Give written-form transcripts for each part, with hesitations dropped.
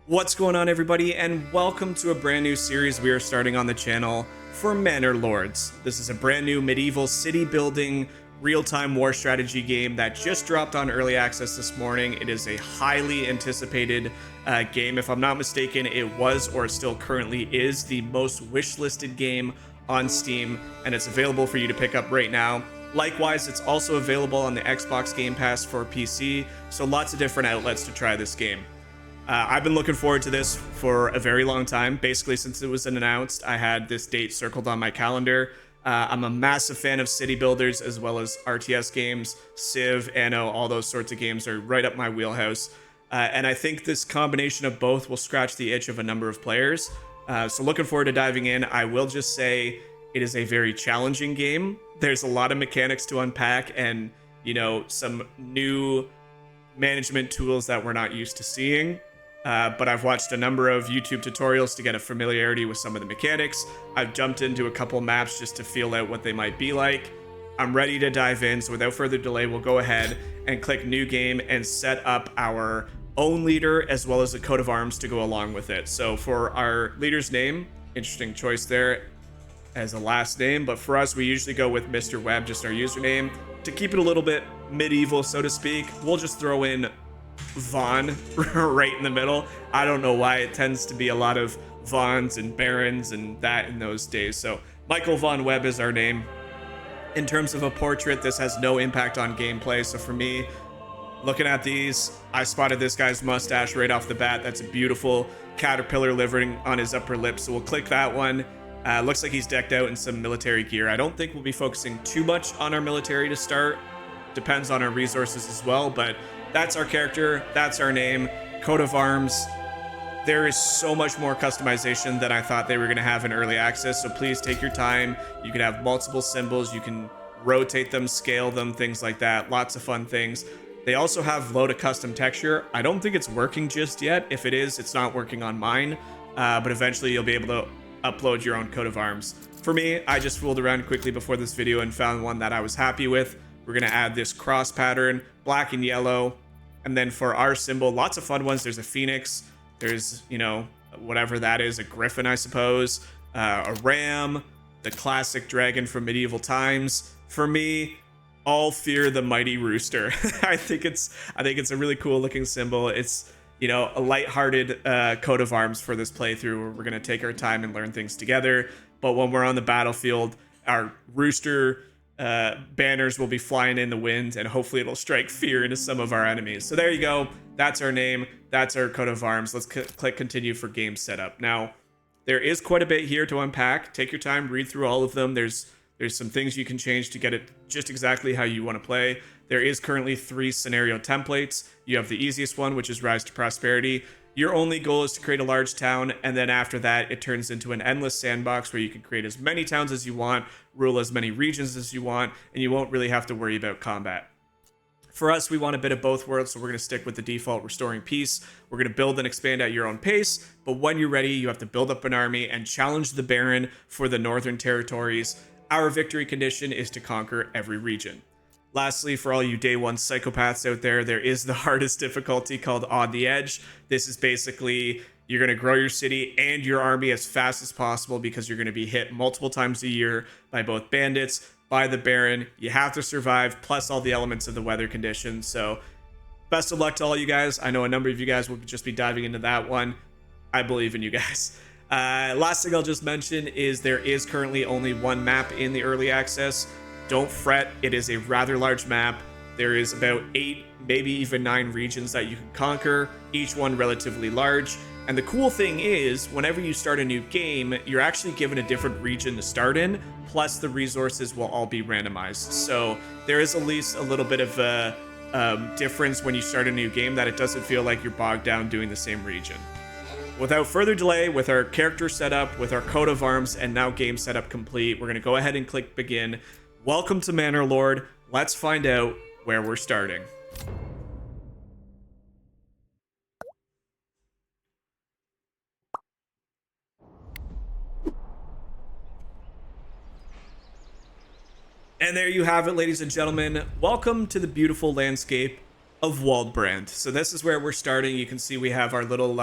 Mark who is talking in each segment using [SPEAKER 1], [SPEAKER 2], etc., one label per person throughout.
[SPEAKER 1] What's going on, everybody, and welcome to a brand new series we are starting on the channel for Manor Lords. This is a brand new medieval city building real-time war strategy game that just dropped on early access this morning. It is a highly anticipated game. If I'm not mistaken, it was, or still currently is, the most wishlisted game on Steam, and it's available for you to pick up right now. Likewise, it's also available on the Xbox Game Pass for PC, so lots of different outlets to try this game. I've been looking forward to this for a very long time. Basically, since it was announced, I had this date circled on my calendar. I'm a massive fan of city builders as well as RTS games, Civ, Anno, all those sorts of games are right up my wheelhouse. And I think this combination of both will scratch the itch of a number of players. So looking forward to diving in. I will just say it is a very challenging game. There's a lot of mechanics to unpack and, some new management tools that we're not used to seeing. But I've watched a number of YouTube tutorials to get a familiarity with some of the mechanics. I've jumped into a couple maps just to feel out what they might be like. I'm ready to dive in, so without further delay, we'll go ahead and click New Game and set up our own leader as well as a coat of arms to go along with it. So for our leader's name, interesting choice there as a last name, but for us, we usually go with Mr. Webb, just our username. To keep it a little bit medieval, so to speak, we'll just throw in Vaughn right in the middle. I don't know why it tends to be a lot of Vaughns and Barons and that in those days. So Michael Von Webb is our name. In terms of a portrait, this has no impact on gameplay. So for me, looking at these, I spotted this guy's mustache right off the bat. That's a beautiful caterpillar livering on his upper lip. So we'll click that one. Looks like he's decked out in some military gear. I don't think we'll be focusing too much on our military to start. Depends on our resources as well, but that's our character, that's our name, coat of arms. There is so much more customization than I thought they were going to have in early access, so please take your time. You can have multiple symbols, you can rotate them, scale them, things like that. Lots of fun things. They also have load a custom texture. I don't think it's working just yet. If it is, it's not working on mine, but eventually you'll be able to upload your own coat of arms. For me, I just fooled around quickly before this video and found one that I was happy with. We're going to add this cross pattern, black and yellow. And then for our symbol, lots of fun ones. There's a phoenix. There's, whatever that is, a griffin, I suppose. A ram, the classic dragon from medieval times. For me, all fear the mighty rooster. I think it's a really cool looking symbol. It's, a lighthearted coat of arms for this playthrough. We're going to take our time and learn things together. But when we're on the battlefield, our rooster banners will be flying in the wind, and hopefully it'll strike fear into some of our enemies. So there you go. That's our name. That's our coat of arms. Let's click continue for game setup. Now, there is quite a bit here to unpack. Take your time, read through all of them. There's some things you can change to get it just exactly how you want to play. There is currently 3 scenario templates. You have the easiest one, which is Rise to Prosperity. Your only goal is to create a large town, and then after that, it turns into an endless sandbox where you can create as many towns as you want, rule as many regions as you want, and you won't really have to worry about combat. For us, we want a bit of both worlds, so we're going to stick with the default restoring peace. We're going to build and expand at your own pace, but when you're ready, you have to build up an army and challenge the Baron for the Northern Territories. Our victory condition is to conquer every region. Lastly, for all you day one psychopaths out there, there is the hardest difficulty called On the Edge. This is basically, you're going to grow your city and your army as fast as possible because you're going to be hit multiple times a year by both bandits, by the Baron. You have to survive, plus all the elements of the weather conditions. So best of luck to all you guys. I know a number of you guys will just be diving into that one. I believe in you guys. Last thing I'll just mention is there is currently only one map in the early access. Don't fret, it is a rather large map. There is about 8, maybe even 9 regions that you can conquer, each one relatively large. And the cool thing is, whenever you start a new game, you're actually given a different region to start in, plus the resources will all be randomized. So there is at least a little bit of a difference when you start a new game, that it doesn't feel like you're bogged down doing the same region. Without further delay, with our character set up, with our coat of arms, and now game setup complete, we're going to go ahead and click begin. Welcome to Manor Lord. Let's find out where we're starting. And there you have it, ladies and gentlemen. Welcome to the beautiful landscape of Waldbrand. So this is where we're starting. You can see we have our little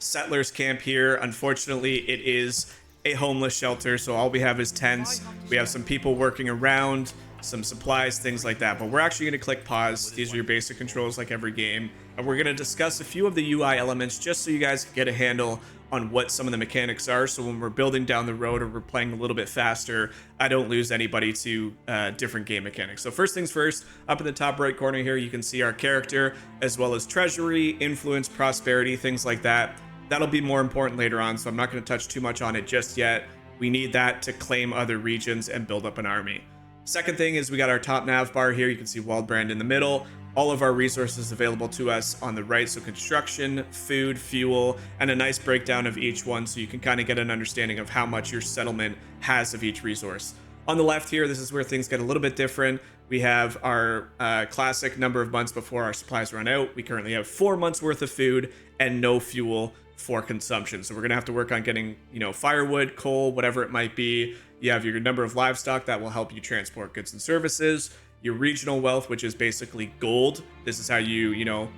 [SPEAKER 1] settlers camp here. Unfortunately, it is a homeless shelter, so all we have is tents. We have some people working around, some supplies, things like that. But we're actually going to click pause. These are your basic controls like every game. And we're going to discuss a few of the UI elements just so you guys can get a handle on what some of the mechanics are. So when we're building down the road or we're playing a little bit faster, I don't lose anybody to different game mechanics. So first things first, up in the top right corner here, you can see our character as well as treasury, influence, prosperity, things like that. That'll be more important later on, so I'm not going to touch too much on it just yet. We need that to claim other regions and build up an army. Second thing is we got our top nav bar here. You can see Waldbrand in the middle. All of our resources available to us on the right, so construction, food, fuel, and a nice breakdown of each one so you can kind of get an understanding of how much your settlement has of each resource. On the left here, this is where things get a little bit different. We have our classic number of months before our supplies run out. We currently have 4 months worth of food and no fuel for consumption. So we're gonna have to work on getting, firewood, coal, whatever it might be. You have your number of livestock that will help you transport goods and services. Your regional wealth, which is basically gold. This is how you,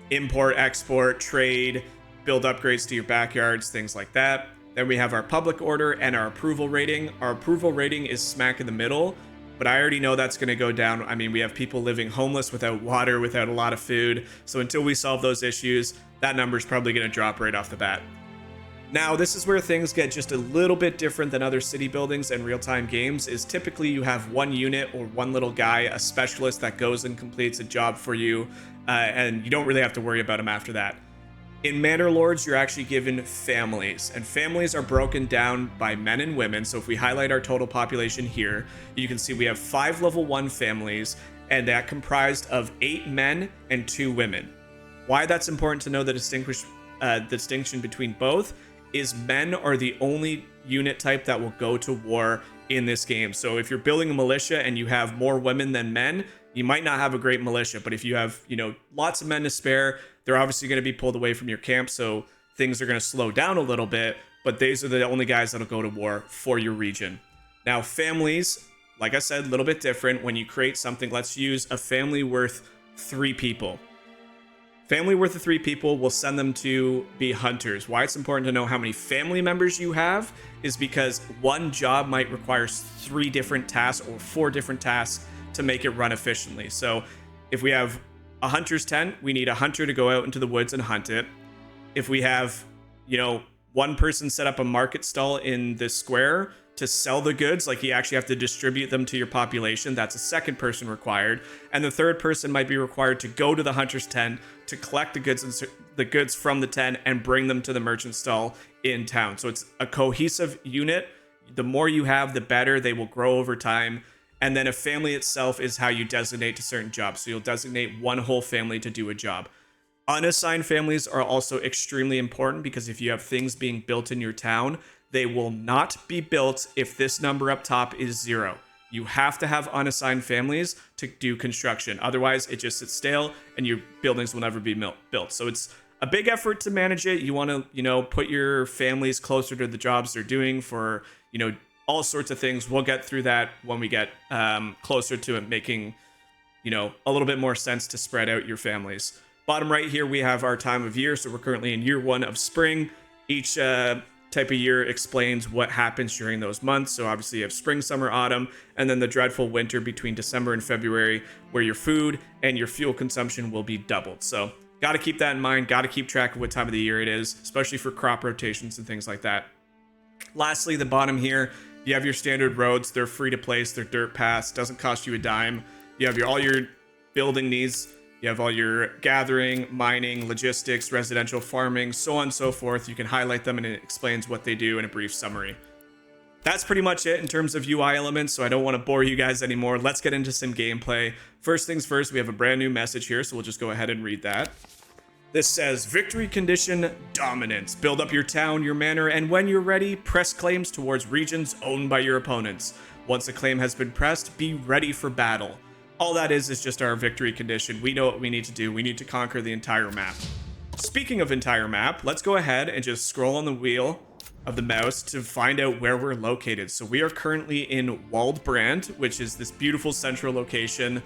[SPEAKER 1] import, export, trade, build upgrades to your backyards, things like that. Then we have our public order and our approval rating. Our approval rating is smack in the middle, but I already know that's going to go down. I mean, we have people living homeless without water, without a lot of food. So until we solve those issues, that number is probably going to drop right off the bat. Now, this is where things get just a little bit different than other city buildings and real-time games, is typically you have one unit or one little guy, a specialist that goes and completes a job for you, and you don't really have to worry about him after that. In Manor Lords, you're actually given families, and families are broken down by men and women. So if we highlight our total population here, you can see we have 5 level 1 families, and that comprised of 8 men and 2 women. Why that's important to know the distinction between both is men are the only unit type that will go to war in this game. So if you're building a militia and you have more women than men, you might not have a great militia. But if you have, lots of men to spare, they're obviously going to be pulled away from your camp. So things are going to slow down a little bit, but these are the only guys that'll go to war for your region. Now, families, like I said, a little bit different. When you create something, let's use a family worth 3 people. Family worth of 3 people, will send them to be hunters. Why it's important to know how many family members you have is because one job might require 3 different tasks or 4 different tasks to make it run efficiently. So if we have a hunter's tent, we need a hunter to go out into the woods and hunt it. If we have, one person set up a market stall in the square to sell the goods, like you actually have to distribute them to your population, that's a second person required. And the third person might be required to go to the hunter's tent to collect the goods from the tent and bring them to the merchant stall in town. So it's a cohesive unit. The more you have, the better. They will grow over time. And then a family itself is how you designate to certain jobs. So you'll designate one whole family to do a job. Unassigned families are also extremely important because if you have things being built in your town, they will not be built if this number up top is 0. You have to have unassigned families to do construction. Otherwise, it just sits stale and your buildings will never be built. So it's a big effort to manage it. You want to, put your families closer to the jobs they're doing for, all sorts of things. We'll get through that when we get closer to it making, a little bit more sense to spread out your families. Bottom right here, we have our time of year. So we're currently in year 1 of spring. Each type of year explains what happens during those months. So obviously you have spring, summer, autumn, and then the dreadful winter between December and February, where your food and your fuel consumption will be doubled. So got to keep that in mind. Got to keep track of what time of the year it is, especially for crop rotations and things like that. Lastly, the bottom here, you have your standard roads. They're free to place. They're dirt paths. Doesn't cost you a dime. You have all your building needs. You have all your gathering, mining, logistics, residential farming, so on and so forth. You can highlight them and it explains what they do in a brief summary. That's pretty much it in terms of UI elements, so I don't want to bore you guys anymore. Let's get into some gameplay. First things first, we have a brand new message here, so we'll just go ahead and read that. This says, victory condition dominance. Build up your town, your manor, and when you're ready, press claims towards regions owned by your opponents. Once a claim has been pressed, be ready for battle. All that is just our victory condition. We know what we need to do. We need to conquer the entire map. Speaking of entire map, let's go ahead and just scroll on the wheel of the mouse to find out where we're located. So we are currently in Waldbrand, which is this beautiful central location.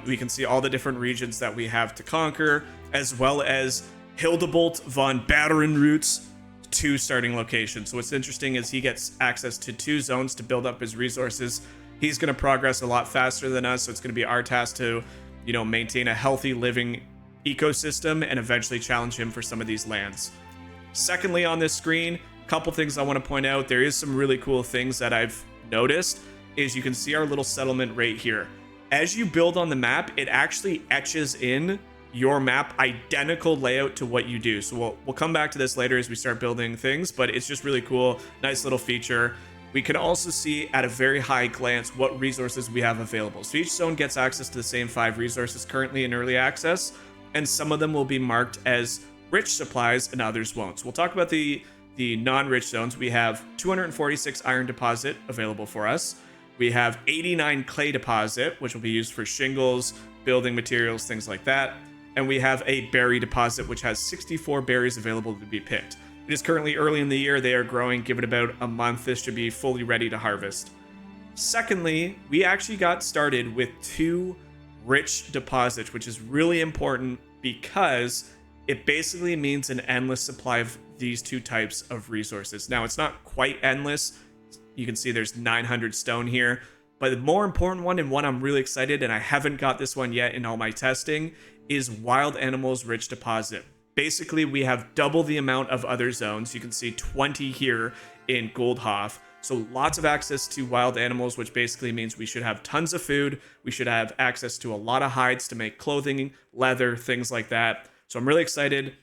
[SPEAKER 1] We can see all the different regions that we have to conquer, as well as Hildebolt von Baderenroots 2 starting location. So what's interesting is he gets access to 2 zones to build up his resources. He's going to progress a lot faster than us, so it's going to be our task to, maintain a healthy living ecosystem and eventually challenge him for some of these lands. Secondly, on this screen, a couple things I want to point out. There is some really cool things that I've noticed is you can see our little settlement right here. As you build on the map, it actually etches in your map identical layout to what you do. So we'll come back to this later as we start building things, but it's just really cool. Nice little feature. We can also see at a very high glance what resources we have available. So each zone gets access to the same 5 resources currently in early access, and some of them will be marked as rich supplies and others won't. So we'll talk about the non-rich zones. We have 246 iron deposit available for us. We have 89 clay deposit, which will be used for shingles, building materials, things like that. And we have a berry deposit, which has 64 berries available to be picked. It is currently early in the year. They are growing. Give it about a month. This should be fully ready to harvest. Secondly, we actually got started with 2 rich deposits, which is really important because it basically means an endless supply of these 2 types of resources. Now, it's not quite endless. You can see there's 900 stone here. But the more important one, and one I'm really excited, and I haven't got this one yet in all my testing, is wild animals rich deposit. Basically, we have double the amount of other zones. You can see 20 here in Goldhof. So lots of access to wild animals, which basically means we should have tons of food. We should have access to a lot of hides to make clothing, leather, things like that. So I'm really excited.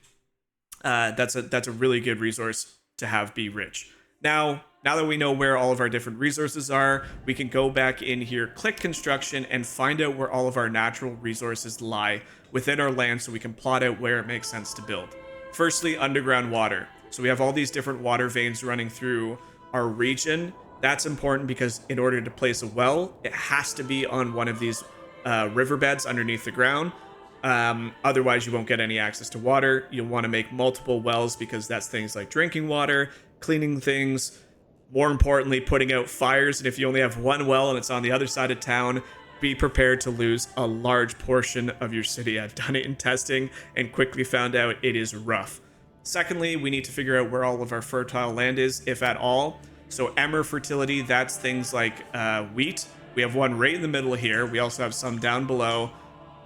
[SPEAKER 1] That's a really good resource to have be rich. Now that we know where all of our different resources are, we can go back in here, click construction, and find out where all of our natural resources lie within our land so we can plot out where it makes sense to build. Firstly, underground water. So we have all these different water veins running through our region. That's important because in order to place a well, it has to be on one of these riverbeds underneath the ground. Otherwise, you won't get any access to water. You'll want to make multiple wells because that's things like drinking water, cleaning things, more importantly, putting out fires. And if you only have one well and it's on the other side of town, be prepared to lose a large portion of your city. I've done it in testing and quickly found out it is rough. Secondly, we need to figure out where all of our fertile land is, if at all. So emmer fertility, that's things like wheat. We have one right in the middle here. We also have some down below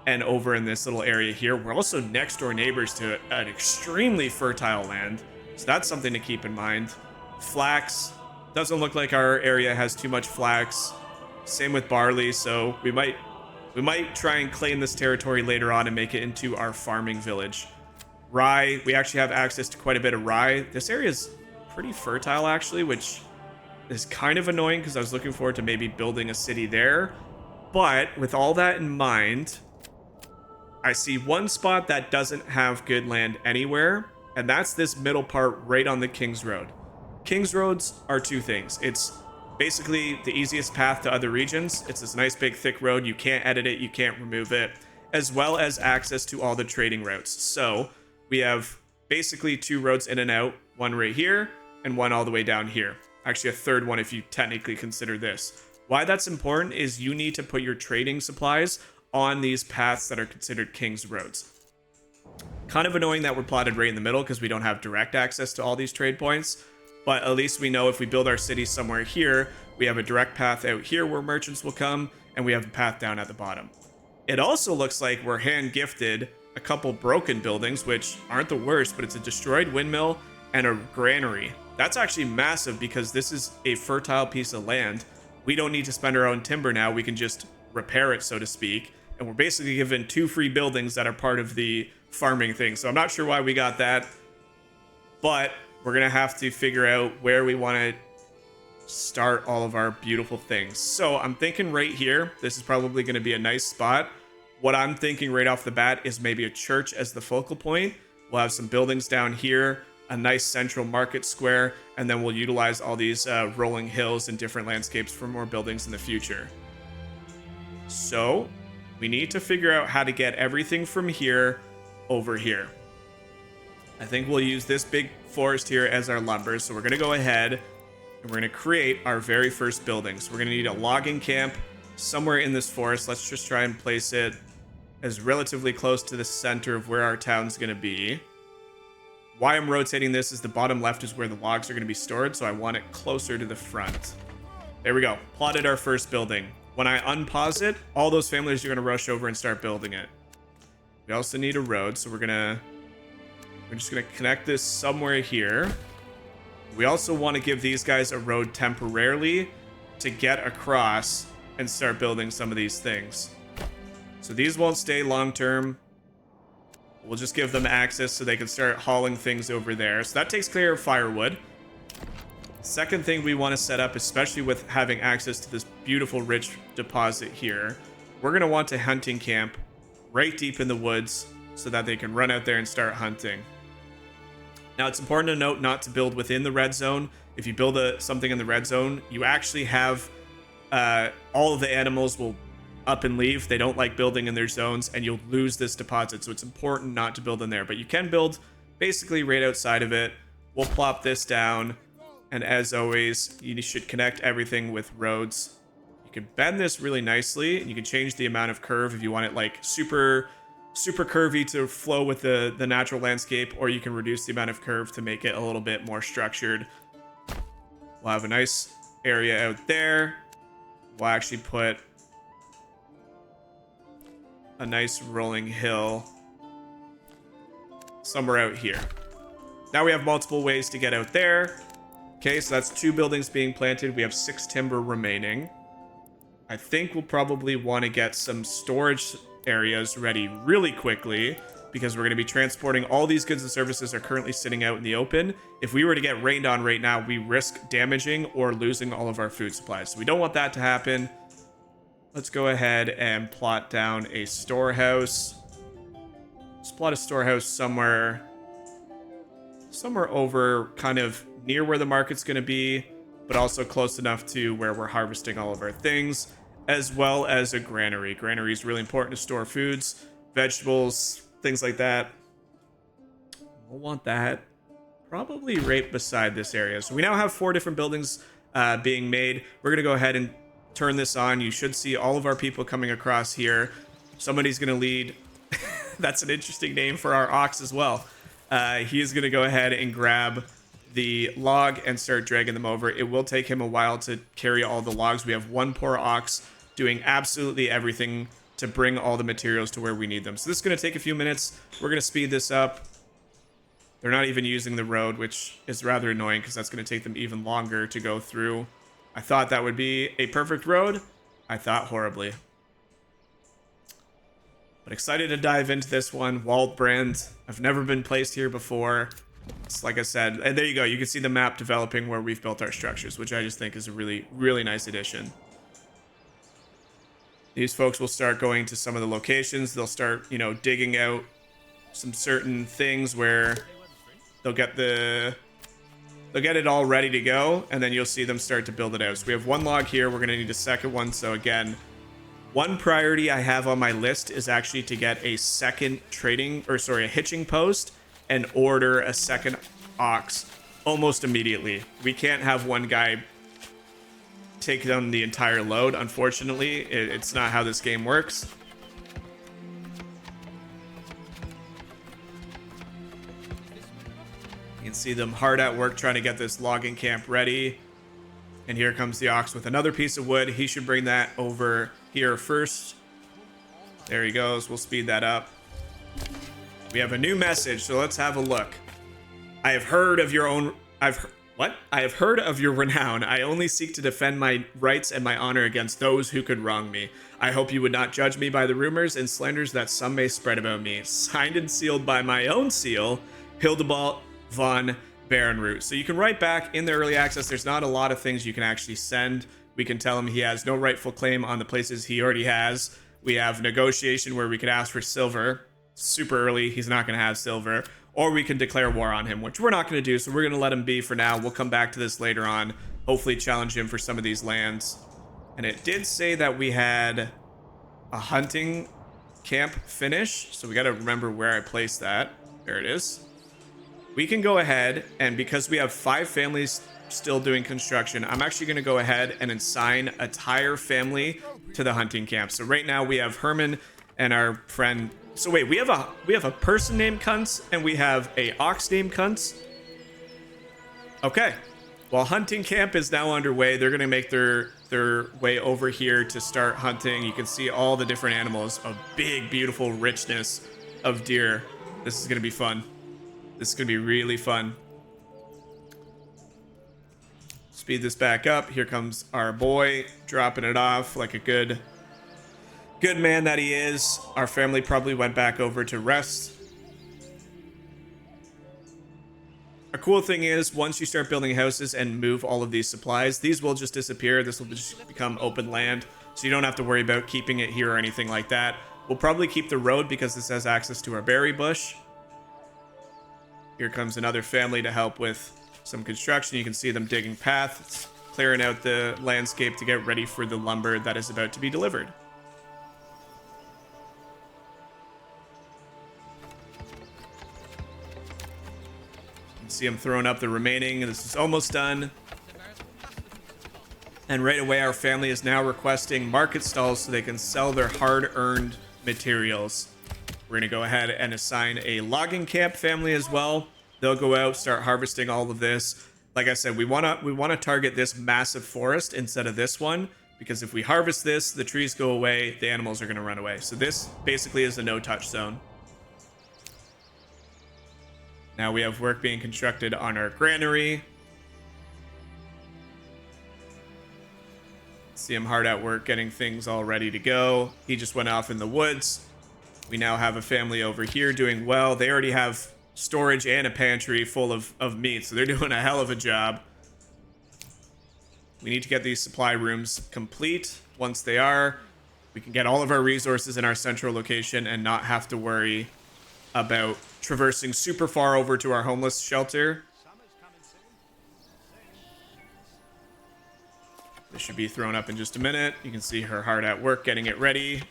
[SPEAKER 1] and over in this little area here. We're also next door neighbors to an extremely fertile land. So that's something to keep in mind. Flax, doesn't look like our area has too much flax. Same with barley, so we might try and claim this territory later on and make it into our farming village. Rye, we actually have access to quite a bit of rye. This area is pretty fertile actually, which is kind of annoying because I was looking forward to maybe building a city there. But with all that in mind, I see one spot that doesn't have good land anywhere, and that's this middle part right on the King's Road. King's Roads are 2 things. It's basically the easiest path to other regions. It's this nice big thick road. You can't edit it, you can't remove it, as well as access to all the trading routes. So we have basically 2 roads in and out, one right here and one all the way down here. Actually a third one if you technically consider this. Why that's important is you need to put your trading supplies on these paths that are considered King's Roads. Kind of annoying that we're plotted right in the middle because we don't have direct access to all these trade points. But at least we know if we build our city somewhere here, we have a direct path out here where merchants will come, and we have a path down at the bottom. It also looks like we're hand-gifted a couple broken buildings, which aren't the worst, but it's a destroyed windmill and a granary. That's actually massive because this is a fertile piece of land. We don't need to spend our own timber now. We can just repair it, so to speak. And we're basically given 2 free buildings that are part of the farming thing. So I'm not sure why we got that, but we're going to have to figure out where we want to start all of our beautiful things. So I'm thinking right here, this is probably going to be a nice spot. What I'm thinking right off the bat is maybe a church as the focal point. We'll have some buildings down here, a nice central market square, and then we'll utilize all these rolling hills and different landscapes for more buildings in the future. So we need to figure out how to get everything from here over here. I think we'll use this big forest here as our lumber. So we're going to go ahead and we're going to create our very first building. So we're going to need a logging camp somewhere in this forest. Let's just try and place it as relatively close to the center of where our town's going to be. Why I'm rotating this is the bottom left is where the logs are going to be stored, so I want it closer to the front. There we go. Plotted our first building. When I unpause it, all those families are going to rush over and start building it. We also need a road, so we're just going to connect this somewhere here. We also want to give these guys a road temporarily to get across and start building some of these things. So these won't stay long term. We'll just give them access so they can start hauling things over there. So that takes care of firewood. Second thing we want to set up, especially with having access to this beautiful rich deposit here, we're going to want a hunting camp right deep in the woods so that they can run out there and start hunting. Now, it's important to note not to build within the red zone. If you build something in the red zone, you actually have all of the animals will up and leave. They don't like building in their zones, and you'll lose this deposit. So it's important not to build in there, but you can build basically right outside of it. We'll plop this down, and as always, you should connect everything with roads. You can bend this really nicely, and you can change the amount of curve if you want it like super curvy to flow with the natural landscape, or you can reduce the amount of curve to make it a little bit more structured. We'll have a nice area out there. We'll actually put a nice rolling hill somewhere out here. Now we have multiple ways to get out there. Okay, so that's 2 buildings being planted. We have 6 timber remaining. I think we'll probably want to get some storage areas ready really quickly because we're going to be transporting all these goods and services are currently sitting out in the open. If we were to get rained on right now, we risk damaging or losing all of our food supplies. So we don't want that to happen. Let's go ahead and plot down a storehouse. Let's plot a storehouse somewhere over kind of near where the market's going to be, but also close enough to where we're harvesting all of our things, as well as a granary. Granary is really important to store foods, vegetables, things like that. We'll want that probably right beside this area. So we now have 4 different buildings being made. We're going to go ahead and turn this on. You should see all of our people coming across here. Somebody's going to lead. That's an interesting name for our ox as well. He is going to go ahead and grab the log and start dragging them over. It will take him a while to carry all the logs. We have one poor ox doing absolutely everything to bring all the materials to where we need them. So this is going to take a few minutes. We're going to speed this up. They're not even using the road, which is rather annoying because that's going to take them even longer to go through. I thought that would be a perfect road. I thought horribly. But excited to dive into this one. Walled brand. I've never been placed here before. It's like I said, and there you go. You can see the map developing where we've built our structures, which I just think is a really, really nice addition. These folks will start going to some of the locations. They'll start, digging out some certain things where they'll get it all ready to go, and then you'll see them start to build it out. So we have one log here. We're going to need a second one. So again, one priority I have on my list is actually to get a second a hitching post and order a second ox almost immediately. We can't have one guy take down the entire load. Unfortunately, it's not how this game works. You can see them hard at work trying to get this logging camp ready. And here comes the ox with another piece of wood. He should bring that over here first. There he goes. We'll speed that up. We have a new message, so let's have a look. I have heard of your renown. I only seek to defend my rights and my honor against those who could wrong me. I hope you would not judge me by the rumors and slanders that some may spread about me. Signed and sealed by my own seal, Hildebald von Baronroot. So you can write back in the early access. There's not a lot of things you can actually send. We can tell him he has no rightful claim on the places he already has. We have negotiation where we could ask for silver. Super early, he's not going to have silver. Or we can declare war on him, which we're not going to do, so we're going to let him be for now. We'll come back to this later on. Hopefully challenge him for some of these lands. And it did say that we had a hunting camp finish, so we got to remember where I placed that. There it is. We can go ahead, and because we have 5 families still doing construction, I'm actually going to go ahead and assign a entire family to the hunting camp. So right now we have Herman and our friend So wait, we have a person named Cunts and we have a ox named Cunts. Okay. Well, hunting camp is now underway. They're gonna make their way over here to start hunting. You can see all the different animals, a big, beautiful richness of deer. This is gonna be fun. This is gonna be really fun. Speed this back up. Here comes our boy, dropping it off like a good man that he is. Our family probably went back over to rest. A cool thing is, once you start building houses and move all of these supplies, these will just disappear. This will just become open land, so you don't have to worry about keeping it here or anything like that. We'll probably keep the road because this has access to our berry bush. Here comes another family to help with some construction. You can see them digging paths, clearing out the landscape to get ready for the lumber that is about to be delivered. See him throwing up the remaining. This is almost done. And right away, our family is now requesting market stalls so they can sell their hard-earned materials. We're gonna go ahead and assign a logging camp family as well. They'll go out, start harvesting all of this. Like I said, we wanna target this massive forest instead of this one, because if we harvest this, the trees go away, the animals are gonna run away. So this basically is a no-touch zone. Now we have work being constructed on our granary. See him hard at work getting things all ready to go. He just went off in the woods. We now have a family over here doing well. They already have storage and a pantry full of meat, so they're doing a hell of a job. We need to get these supply rooms complete. Once they are, we can get all of our resources in our central location and not have to worry about traversing super far over to our homeless shelter. This should be thrown up in just a minute. You can see her hard at work getting it ready.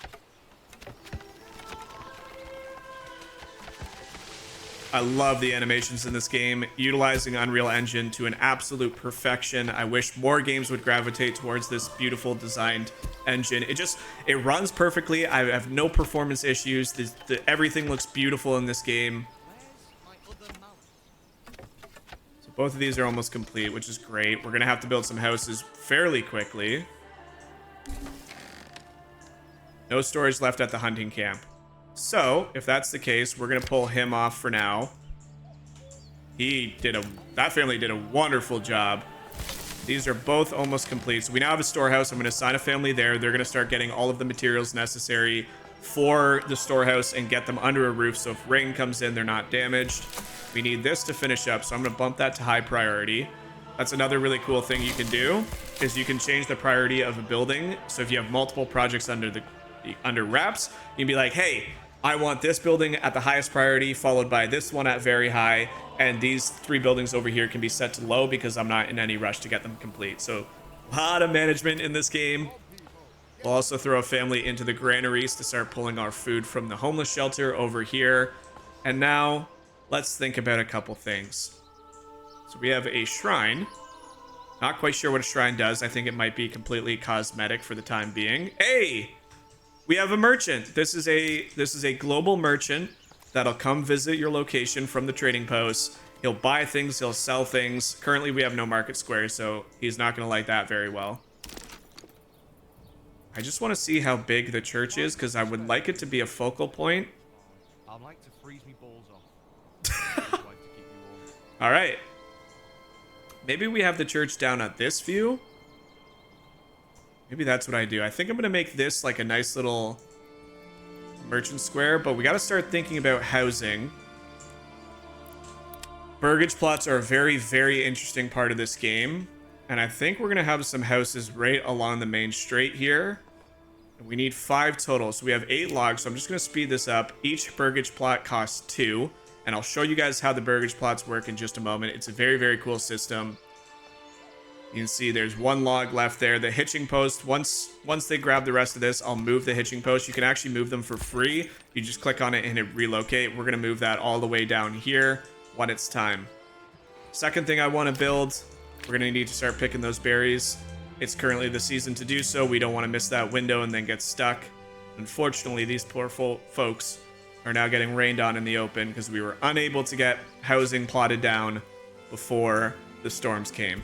[SPEAKER 1] I love the animations in this game, utilizing Unreal Engine to an absolute perfection. I wish more games would gravitate towards this beautiful designed engine. It runs perfectly. I have no performance issues. Everything looks beautiful in this game. So both of these are almost complete, which is great. We're gonna have to build some houses fairly quickly. No storage left at the hunting camp. So, if that's the case, we're going to pull him off for now. That family did a wonderful job. These are both almost complete. So we now have a storehouse. I'm going to assign a family there. They're going to start getting all of the materials necessary for the storehouse and get them under a roof. So if rain comes in, they're not damaged. We need this to finish up. So I'm going to bump that to high priority. That's another really cool thing you can do, is you can change the priority of a building. So if you have multiple projects under wraps, you can be like, hey, I want this building at the highest priority, followed by this one at very high, and these 3 buildings over here can be set to low because I'm not in any rush to get them complete. So a lot of management in this game. We'll also throw a family into the granaries to start pulling our food from the homeless shelter over here. And now let's think about a couple things. So we have a shrine. Not quite sure what a shrine does. I think it might be completely cosmetic for the time being. Hey! We have a merchant. This is a global merchant that'll come visit your location from the trading post. He'll buy things, he'll sell things. Currently, we have no market square, so he's not going to like that very well. I just want to see how big the church is, because I would like it to be a focal point.
[SPEAKER 2] I'd like to freeze me balls off.
[SPEAKER 1] All right. Maybe we have the church down at this view. Maybe that's what I do. I think I'm going to make this like a nice little merchant square, but we got to start thinking about housing. Burgage plots are a very, very interesting part of this game. And I think we're going to have some houses right along the main straight here. We need 5 total. So we have 8 logs. So I'm just going to speed this up. Each Burgage plot costs 2. And I'll show you guys how the Burgage plots work in just a moment. It's a very, very cool system. You can see there's 1 log left there. The hitching post, once they grab the rest of this, I'll move the hitching post. You can actually move them for free. You just click on it and hit relocate. We're going to move that all the way down here when it's time. Second thing I want to build, we're going to need to start picking those berries. It's currently the season to do so. We don't want to miss that window and then get stuck. Unfortunately, these poor folks are now getting rained on in the open because we were unable to get housing plotted down before the storms came.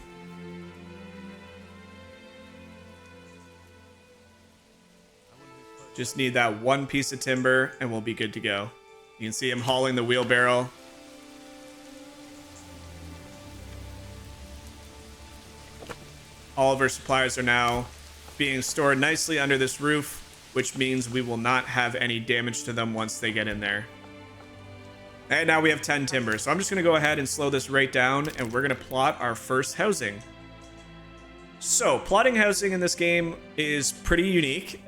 [SPEAKER 1] Just need that one piece of timber and we'll be good to go. You can see him hauling the wheelbarrow. All of our supplies are now being stored nicely under this roof, which means we will not have any damage to them once they get in there. And now we have 10 timber. So I'm just going to go ahead and slow this right down, and we're going to plot our first housing. So plotting housing in this game is pretty unique.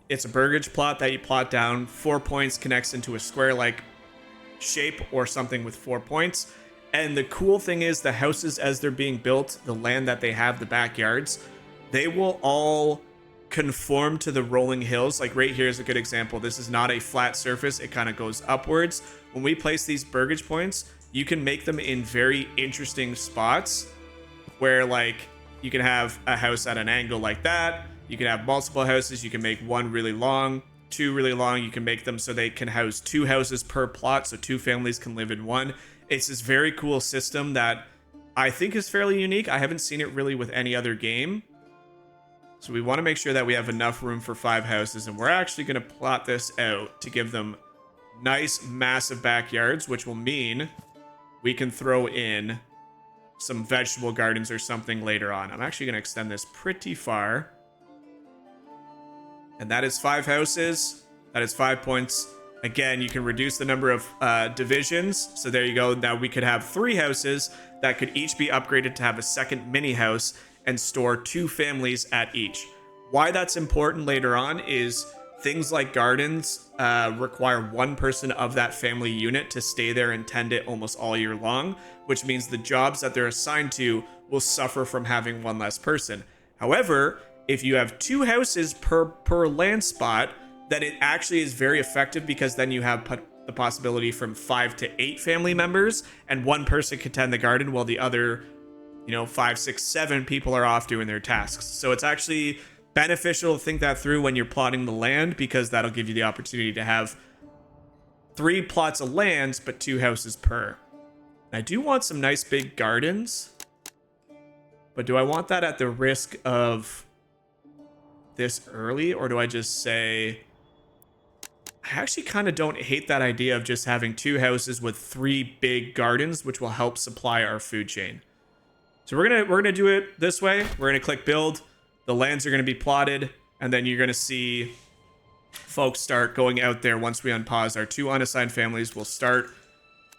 [SPEAKER 1] It's a Burgage plot that you plot down. 4 points connects into a square-like shape or something with 4 points. And the cool thing is the houses as they're being built, the land that they have, the backyards, they will all conform to the rolling hills. Like right here is a good example. This is not a flat surface. It kind of goes upwards. When we place these Burgage points, you can make them in very interesting spots where like you can have a house at an angle like that. You can have multiple houses. You can make one really long, two really long. You can make them so they can house 2 houses per plot, so 2 families can live in one. It's this very cool system that I think is fairly unique. I haven't seen it really with any other game. So we want to make sure that we have enough room for 5 houses, and we're actually going to plot this out to give them nice, massive backyards, which will mean we can throw in some vegetable gardens or something later on. I'm actually going to extend this pretty far. And that is 5 houses. That is 5 points. Again, you can reduce the number of divisions. So there you go. Now we could have 3 houses that could each be upgraded to have a second mini house and store 2 families at each. Why that's important later on is things like gardens require 1 person of that family unit to stay there and tend it almost all year long, which means the jobs that they're assigned to will suffer from having 1 less person. However, if you have 2 houses per land spot, then it actually is very effective because then you have the possibility from 5 to 8 family members, and 1 person can tend the garden while the other 5, 6, 7 people are off doing their tasks. So it's actually beneficial to think that through when you're plotting the land, because that'll give you the opportunity to have 3 plots of land, but 2 houses per. I do want some nice big gardens, but do I want that at the risk of this early, or do I just say... I actually kind of don't hate that idea of just having 2 houses with 3 big gardens, which will help supply our food chain. So we're gonna do it this way. We're gonna click build. The lands are gonna be plotted, and then you're gonna see folks start going out there. Once we unpause, our 2 unassigned families will start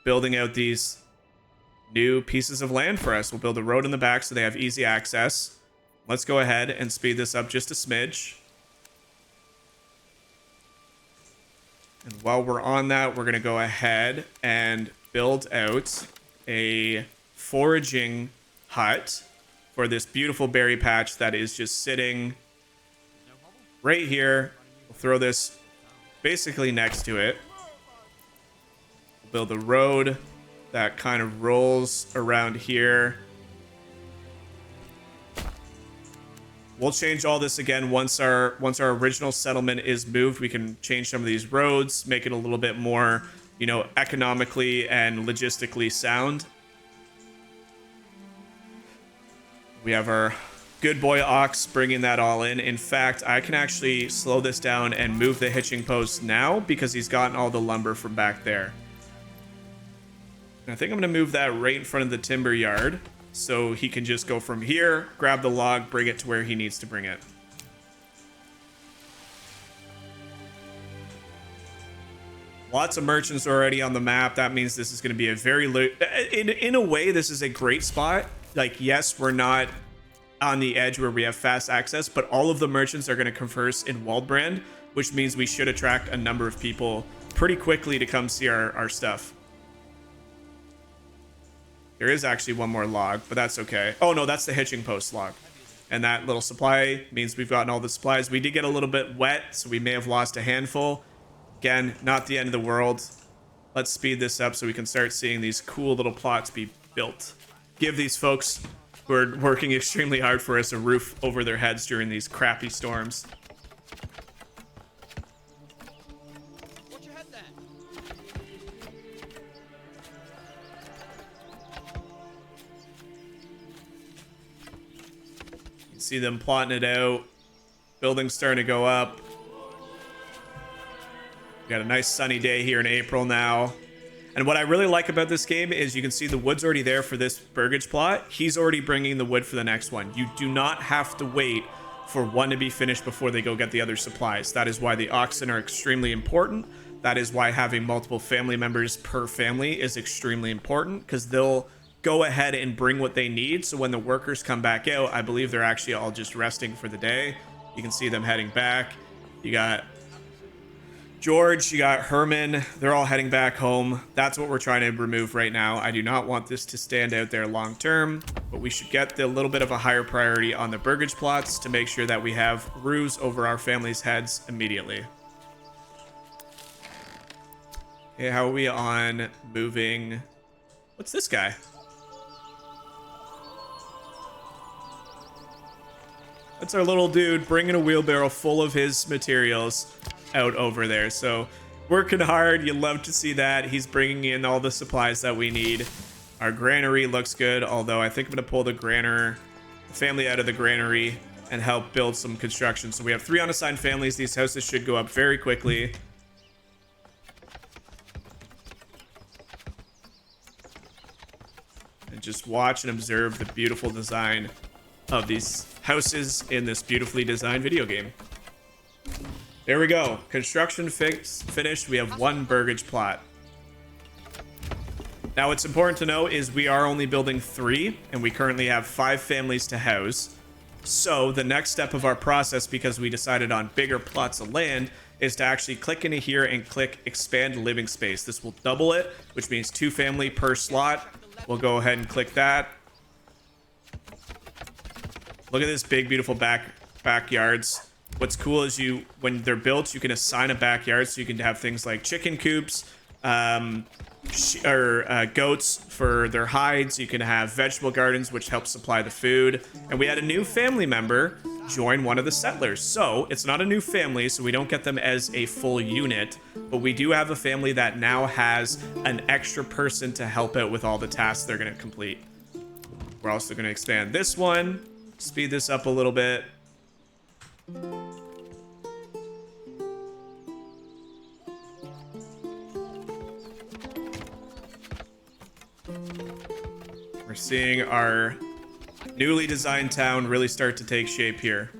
[SPEAKER 1] building out these new pieces of land for us. We'll build a road in the back so they have easy access. Let's go ahead and speed this up just a smidge. And while we're on that, we're gonna go ahead and build out a foraging hut for this beautiful berry patch that is just sitting right here. We'll throw this basically next to it. We'll build a road that kind of rolls around here. We'll change all this again once our original settlement is moved. We can change some of these roads, make it a little bit more, economically and logistically sound. We have our good boy ox bringing that all in. In fact, I can actually slow this down and move the hitching post now because he's gotten all the lumber from back there. And I think I'm going to move that right in front of the timber yard so he can just go from here, grab the log, bring it to where he needs to bring it. Lots of merchants already on the map. That means this is going to be a very... In a way, this is a great spot. Like, yes, we're not on the edge where we have fast access, but all of the merchants are going to converse in Waldbrand, which means we should attract a number of people pretty quickly to come see our stuff. There is actually one more log, but that's okay. Oh, no, that's the hitching post log. And that little supply means we've gotten all the supplies. We did get a little bit wet, so we may have lost a handful. Again, not the end of the world. Let's speed this up so we can start seeing these cool little plots be built. Give these folks who are working extremely hard for us a roof over their heads during these crappy storms.
[SPEAKER 2] Watch your head there.
[SPEAKER 1] see them plotting it out. Building's starting to go up. We got a nice sunny day here in April now. And what I really like about this game is you can see the wood's already there for this Burgage plot. He's already bringing the wood for the next one. You do not have to wait for one to be finished before they go get the other supplies. That is why the oxen are extremely important. That is why having multiple family members per family is extremely important, because they'll go ahead and bring what they need. So when the workers come back out, I believe they're actually all just resting for the day. You can see them heading back. You got George, you got Herman, they're all heading back home. That's what we're trying to remove right now. I do not want this to stand out there long term, but we should get the little bit of a higher priority on the Burgage plots to make sure that we have roofs over our families' heads immediately. Okay, how are we on moving? What's this guy? That's our little dude bringing a wheelbarrow full of his materials out over there. So working hard, you love to see that. He's bringing in all the supplies that we need. Our granary looks good, although I think I'm gonna pull the family out of the granary and help build some construction. So we have 3 unassigned families. These houses should go up very quickly. And just watch and observe the beautiful design of these houses in this beautifully designed video game. There we go. Construction finished. We have 1 Burgage plot. Now, what's important to know is we are only building 3, and we currently have 5 families to house. So the next step of our process, because we decided on bigger plots of land, is to actually click into here and click expand living space. This will double it, which means 2 family per slot. We'll go ahead and click that. Look at this big, beautiful backyards. What's cool is when they're built, you can assign a backyard, so you can have things like chicken coops, goats for their hides. You can have vegetable gardens, which help supply the food. And we had a new family member join one of the settlers. So it's not a new family, so we don't get them as a full unit, but we do have a family that now has an extra person to help out with all the tasks they're going to complete. We're also going to expand this one, speed this up a little bit. We're seeing our newly designed town really start to take shape here.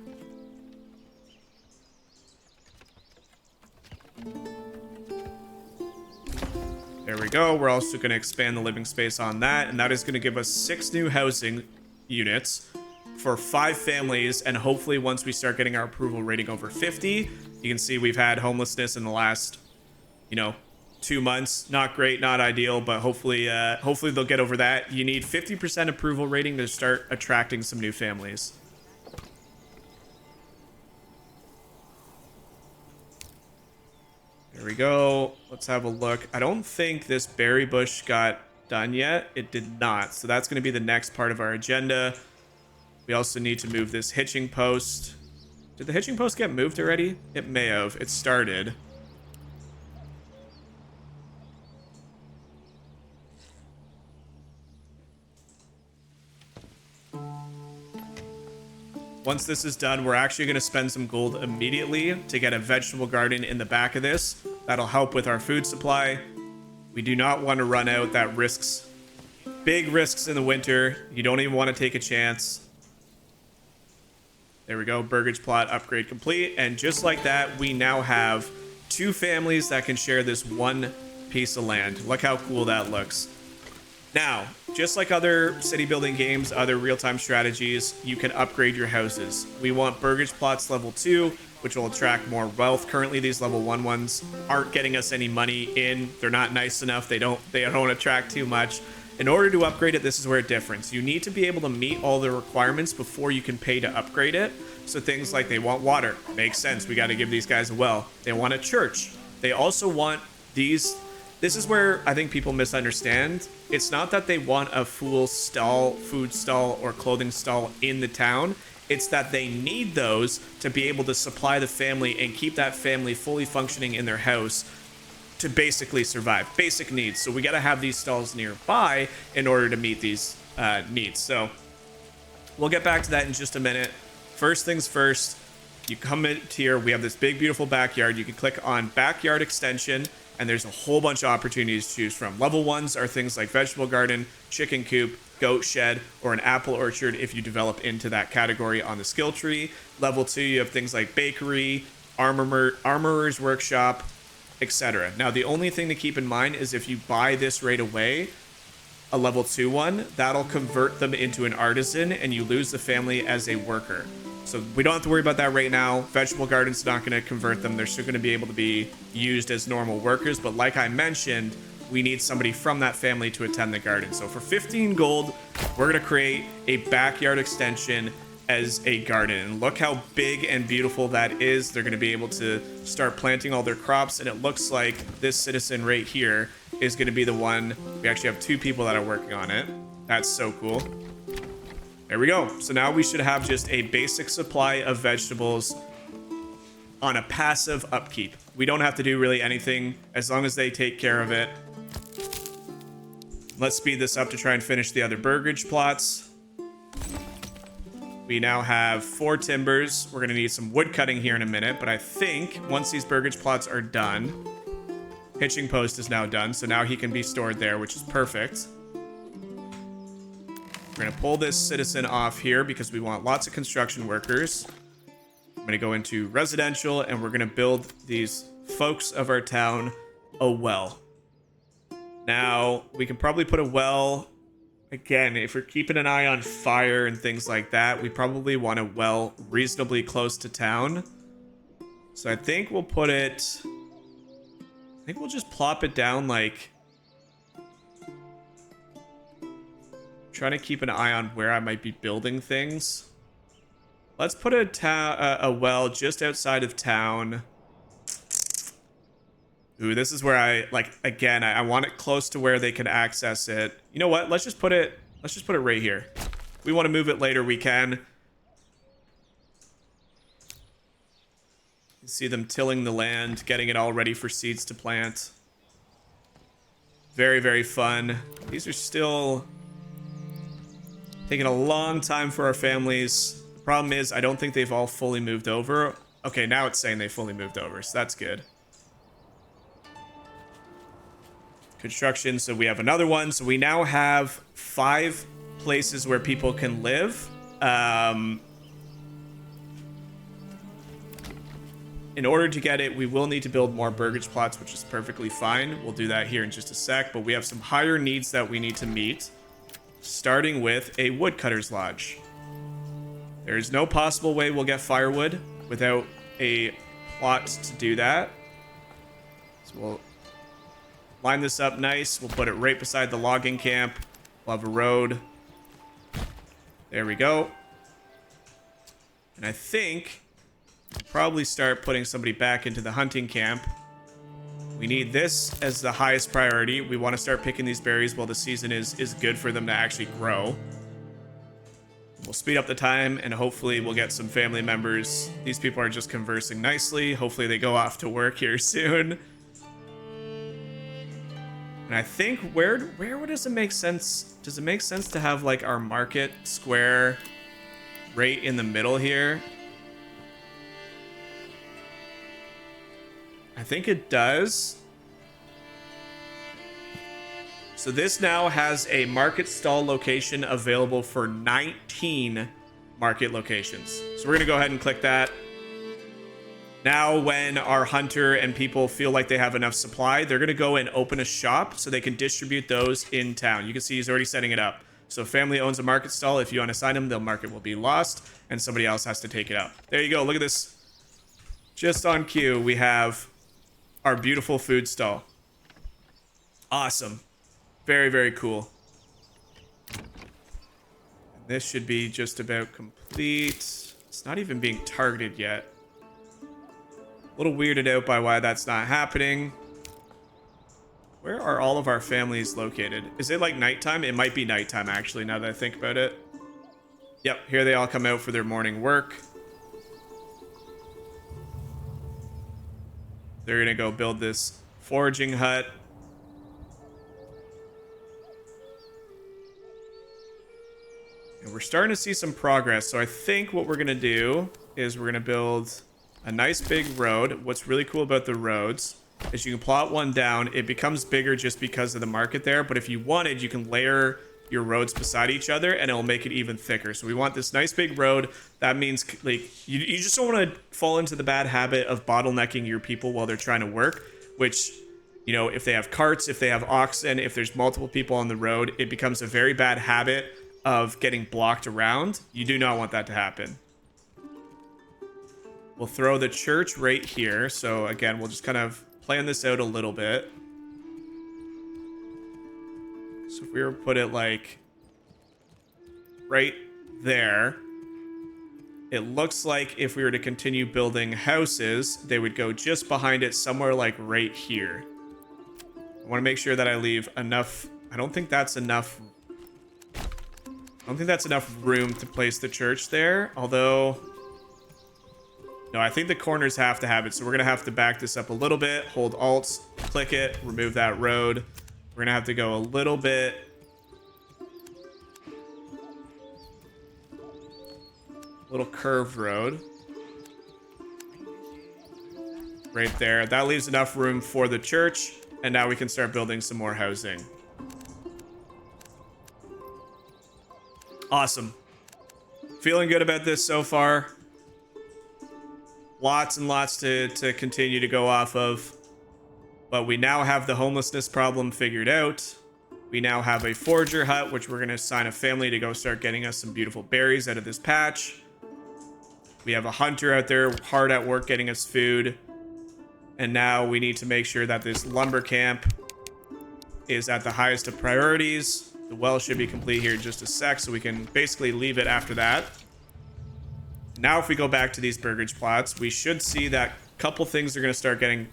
[SPEAKER 1] There we go. We're also going to expand the living space on that, and that is going to give us 6 new housing units for 5 families, and hopefully once we start getting our approval rating over 50, you can see we've had homelessness in the last, 2 months. Not great, not ideal, but hopefully they'll get over that. You need 50% approval rating to start attracting some new families. There we go. Let's have a look. I don't think this berry bush got done yet. It did not. So that's going to be the next part of our agenda. We also need to move this hitching post. Did the hitching post get moved already? It may have. It started. Once this is done, we're actually going to spend some gold immediately to get a vegetable garden in the back of this. That'll help with our food supply. We do not want to run out. That risks big risks in the winter. You don't even want to take a chance. There we go. Burgage plot upgrade complete. And just like that, we now have 2 families that can share this 1 piece of land. Look how cool that looks. Now, just like other city building games, other real-time strategies, you can upgrade your houses. We want Burgage plots level 2, which will attract more wealth. Currently, these level 1 ones aren't getting us any money in. They're not nice enough. They don't attract too much. In order to upgrade it, this is where it differs. You need to be able to meet all the requirements before you can pay to upgrade it. So things like they want water. Makes sense. We got to give these guys a well. They want a church. They also want these. This is where I think people misunderstand. It's not that they want a full stall, food stall, or clothing stall in the town. It's that they need those to be able to supply the family and keep that family fully functioning in their house to basically survive. Basic needs. So we got to have these stalls nearby in order to meet these needs. So we'll get back to that in just a minute. first things first, you come in here, we have this big, beautiful backyard. You can click on backyard extension, and there's a whole bunch of opportunities to choose from. Level 1s are things like vegetable garden, chicken coop, goat shed, or an apple orchard if you develop into that category on the skill tree. Level 2, you have things like bakery, armorer's workshop, etc. Now, the only thing to keep in mind is if you buy this right away, a level 2 one, that'll convert them into an artisan, and you lose the family as a worker. So we don't have to worry about that right now. Vegetable garden's not going to convert them. They're still going to be able to be used as normal workers. But like I mentioned, we need somebody from that family to attend the garden. So for 15 gold, we're going to create a backyard extension as a garden. And look how big and beautiful that is. They're going to be able to start planting all their crops. And it looks like this citizen right here is going to be the one. We actually have 2 people that are working on it. That's so cool. There we go. So now we should have just a basic supply of vegetables on a passive upkeep. We don't have to do really anything as long as they take care of it. Let's speed this up to try and finish the other Burgage plots. We now have 4 timbers. We're going to need some wood cutting here in a minute, but I think once these Burgage plots are done, hitching post is now done, so now he can be stored there, which is perfect. We're going to pull this citizen off here because we want lots of construction workers. I'm going to go into residential, and we're going to build these folks of our town a well. Now, we can probably put a well, again, if we're keeping an eye on fire and things like that, we probably want a well reasonably close to town. So I think we'll put it, I think we'll just plop it down like, trying to keep an eye on where I might be building things. Let's put a well just outside of town. Ooh, this is where I like, again, I want it close to where they can access it. You know what? Let's just put it right here. If we want to move it later, we can. You see them tilling the land, getting it all ready for seeds to plant. Very, very fun. These are still taking a long time for our families. The problem is I don't think they've all fully moved over. Okay, now it's saying they fully moved over, so that's good. Construction, so we have another one. So we now have 5 places where people can live. In order to get it, we will need to build more Burgage plots, which is perfectly fine. We'll do that here in just a sec, but we have some higher needs that we need to meet. Starting with a woodcutter's lodge. There is no possible way we'll get firewood without a plot to do that. So we'll line this up nice. We'll put it right beside the logging camp. We'll have a road. There we go. And I think we'll probably start putting somebody back into the hunting camp. We need this as the highest priority. We want to start picking these berries while the season is good for them to actually grow. We'll speed up the time, and hopefully we'll get some family members. These people are just conversing nicely. Hopefully they go off to work here soon. And I think, where does it make sense? Does it make sense to have, like, our market square right in the middle here? I think it does. So this now has a market stall location available for 19 market locations. So we're going to go ahead and click that. Now when our hunter and people feel like they have enough supply, they're going to go and open a shop so they can distribute those in town. You can see he's already setting it up. So if family owns a market stall, if you unassign them, the market will be lost and somebody else has to take it up. There you go. Look at this. Just on cue, we have our beautiful food stall. Awesome. Very, very cool. This should be just about complete. It's not even being targeted yet. A little weirded out by why that's not happening. Where are all of our families located? Is it like nighttime? It might be nighttime, actually, now that I think about it. Yep, here they all come out for their morning work. They're going to go build this foraging hut. And we're starting to see some progress. So I think what we're going to do is we're going to build a nice big road. What's really cool about the roads is you can plot one down. It becomes bigger just because of the market there. But if you wanted, you can layer your roads beside each other and it'll make it even thicker. So we want this nice big road. That means like you just don't want to fall into the bad habit of bottlenecking your people while they're trying to work, which, you know, if they have carts, if they have oxen, if there's multiple people on the road, it becomes a very bad habit of getting blocked around. You do not want that to happen. We'll throw the church right here. So again, we'll just kind of plan this out a little bit. So if we were to put it like right there, it looks like if we were to continue building houses, they would go just behind it somewhere like right here. I want to make sure that I leave enough. I don't think that's enough. I don't think that's enough room to place the church there, although no, I think the corners have to have it. So we're going to have to back this up a little bit, hold Alt, click it, remove that road. We're going to have to go a little bit little curved road right there. That leaves enough room for the church, and now we can start building some more housing. Awesome. Feeling good about this so far. Lots and lots to continue to go off of. But we now have the homelessness problem figured out. We now have a forager hut, which we're going to assign a family to go start getting us some beautiful berries out of this patch. We have a hunter out there hard at work getting us food. And now we need to make sure that this lumber camp is at the highest of priorities. The well should be complete here in just a sec, so we can basically leave it after that. Now if we go back to these Burgage plots, we should see that a couple things are going to start getting,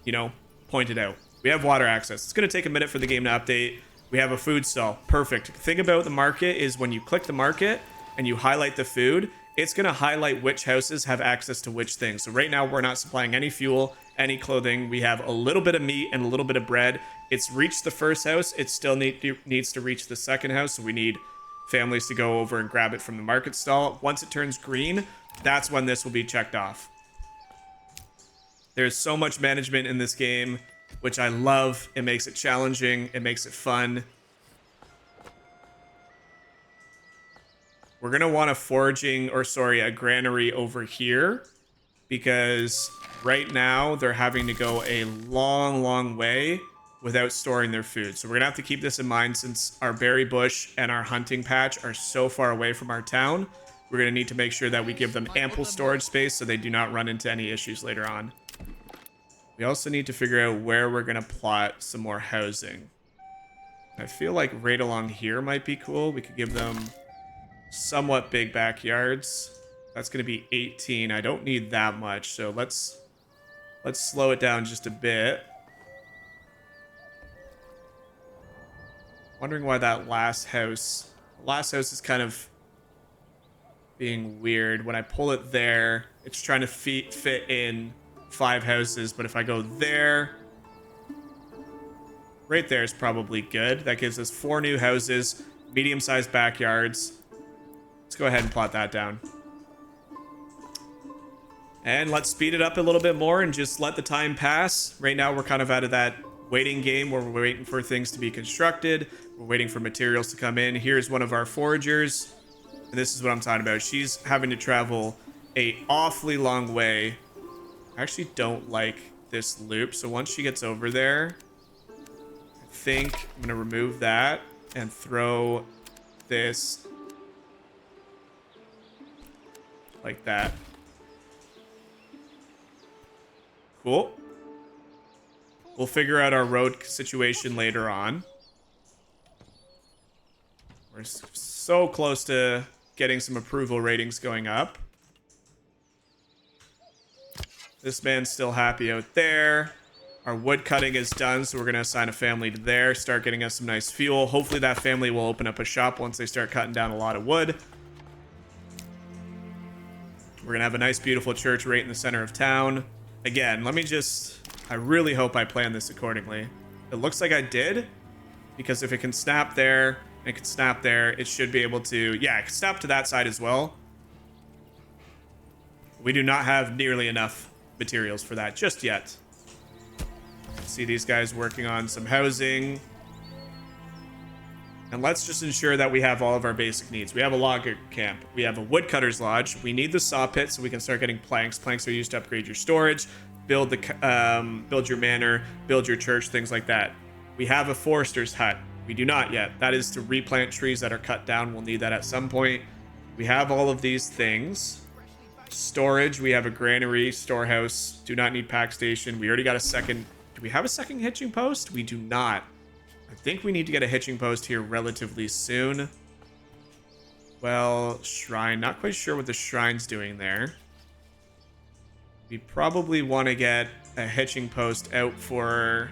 [SPEAKER 1] you know, pointed out. We have water access. It's going to take a minute for the game to update. We have a food stall. Perfect. The thing about the market is when you click the market and you highlight the food, it's going to highlight which houses have access to which things. So right now we're not supplying any fuel, any clothing. We have a little bit of meat and a little bit of bread. It's reached the first house. It still needs to reach the second house. So we need families to go over and grab it from the market stall. Once it turns green, that's when this will be checked off. There's so much management in this game, which I love. It makes it challenging. It makes it fun. We're going to want a granary over here, because right now they're having to go a long, long way without storing their food. So we're going to have to keep this in mind since our berry bush and our hunting patch are so far away from our town. We're going to need to make sure that we give them ample storage space so they do not run into any issues later on. We also need to figure out where we're going to plot some more housing. I feel like right along here might be cool. We could give them somewhat big backyards. That's going to be 18. I don't need that much, so let's slow it down just a bit. Wondering why that last house is kind of being weird. When I pull it there, it's trying to fit in 5 houses, but if I go there, right there is probably good. That gives us 4 new houses, medium-sized backyards. Let's go ahead and plot that down. And let's speed it up a little bit more and just let the time pass. Right now, we're kind of out of that waiting game where we're waiting for things to be constructed. We're waiting for materials to come in. Here's one of our foragers. And this is what I'm talking about. She's having to travel a awfully long way. I actually don't like this loop. So once she gets over there, I think I'm going to remove that and throw this like that. Cool. We'll figure out our road situation later on. We're so close to getting some approval ratings going up. This man's still happy out there. Our wood cutting is done, so we're going to assign a family to there, start getting us some nice fuel. Hopefully that family will open up a shop once they start cutting down a lot of wood. We're going to have a nice, beautiful church right in the center of town. Again, I really hope I planned this accordingly. It looks like I did, because if it can snap there, It can snap there. It should be able to, yeah, it can snap to that side as well. We do not have nearly enough materials for that just yet. See these guys working on some housing. And let's just ensure that we have all of our basic needs. We have a logger camp. We have a woodcutter's lodge. We need the saw pit so we can start getting planks. Planks are used to upgrade your storage, build your manor, build your church, things like that. We have a forester's hut. We do not yet. That is to replant trees that are cut down. We'll need that at some point. We have all of these things. Storage, we have a granary, storehouse. Do not need pack station. We already got a second. Do we have a second hitching post? We do not. I think we need to get a hitching post here relatively soon. Well, shrine. Not quite sure what the shrine's doing there. We probably want to get a hitching post out for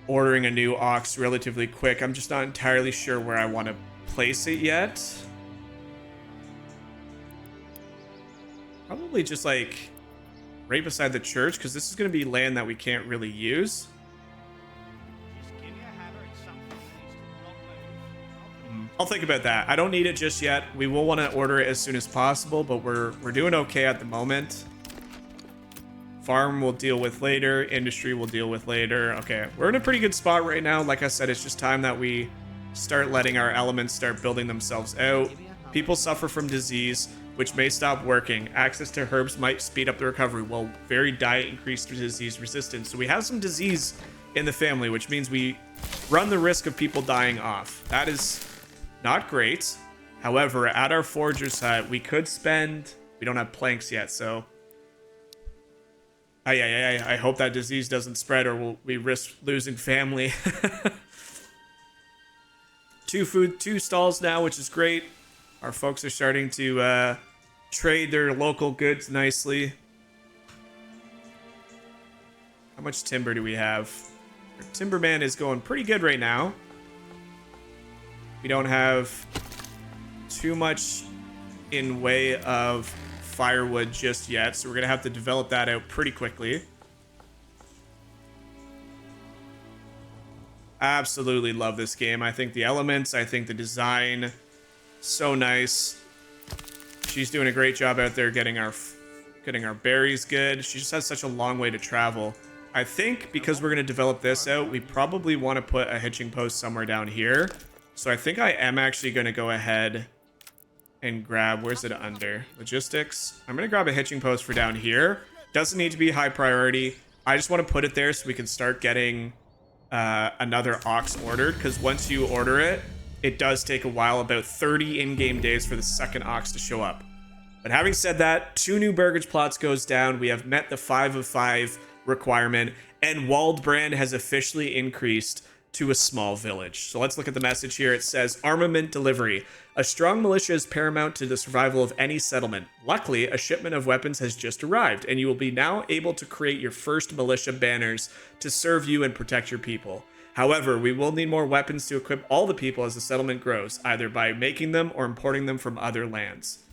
[SPEAKER 1] ordering a new ox relatively quick. I'm just not entirely sure where I want to place it yet. Probably just like right beside the church, because this is going to be land that we can't really use. I'll think about that. I don't need it just yet. We will want to order it as soon as possible, but we're doing okay at the moment. Farm we'll deal with later. Industry we'll deal with later. Okay, we're in a pretty good spot right now. Like I said, it's just time that we start letting our elements start building themselves out. People suffer from disease, which may stop working. Access to herbs might speed up the recovery, while varied diet increased disease resistance. So we have some disease in the family, which means we run the risk of people dying off. That is not great. However, at our forger's hut, we could spend... We don't have planks yet, so... I hope that disease doesn't spread, or we risk losing family. Two stalls now, which is great. Our folks are starting to trade their local goods nicely. How much timber do we have? Our timberman is going pretty good right now. We don't have too much in way of firewood just yet, so we're gonna have to develop that out pretty quickly. Absolutely love this game. I think the elements, I think the design, so nice. She's doing a great job out there getting our berries good. She just has such a long way to travel. I think because we're gonna develop this out, we probably want to put a hitching post somewhere down here. So I think I am actually gonna go ahead and grab, where's it under? Logistics. I'm gonna grab a hitching post for down here. Doesn't need to be high priority. I just want to put it there so we can start getting another ox ordered, because once you order it, it does take a while, about 30 in-game days for the second ox to show up. But having said that, 2 new Burgage plots goes down. We have met the 5 of 5 requirement, and Waldbrand has officially increased to a small village. So let's look at the message here. It says, armament delivery. A strong militia is paramount to the survival of any settlement. Luckily, a shipment of weapons has just arrived, and you will be now able to create your first militia banners to serve you and protect your people. However, we will need more weapons to equip all the people as the settlement grows, either by making them or importing them from other lands.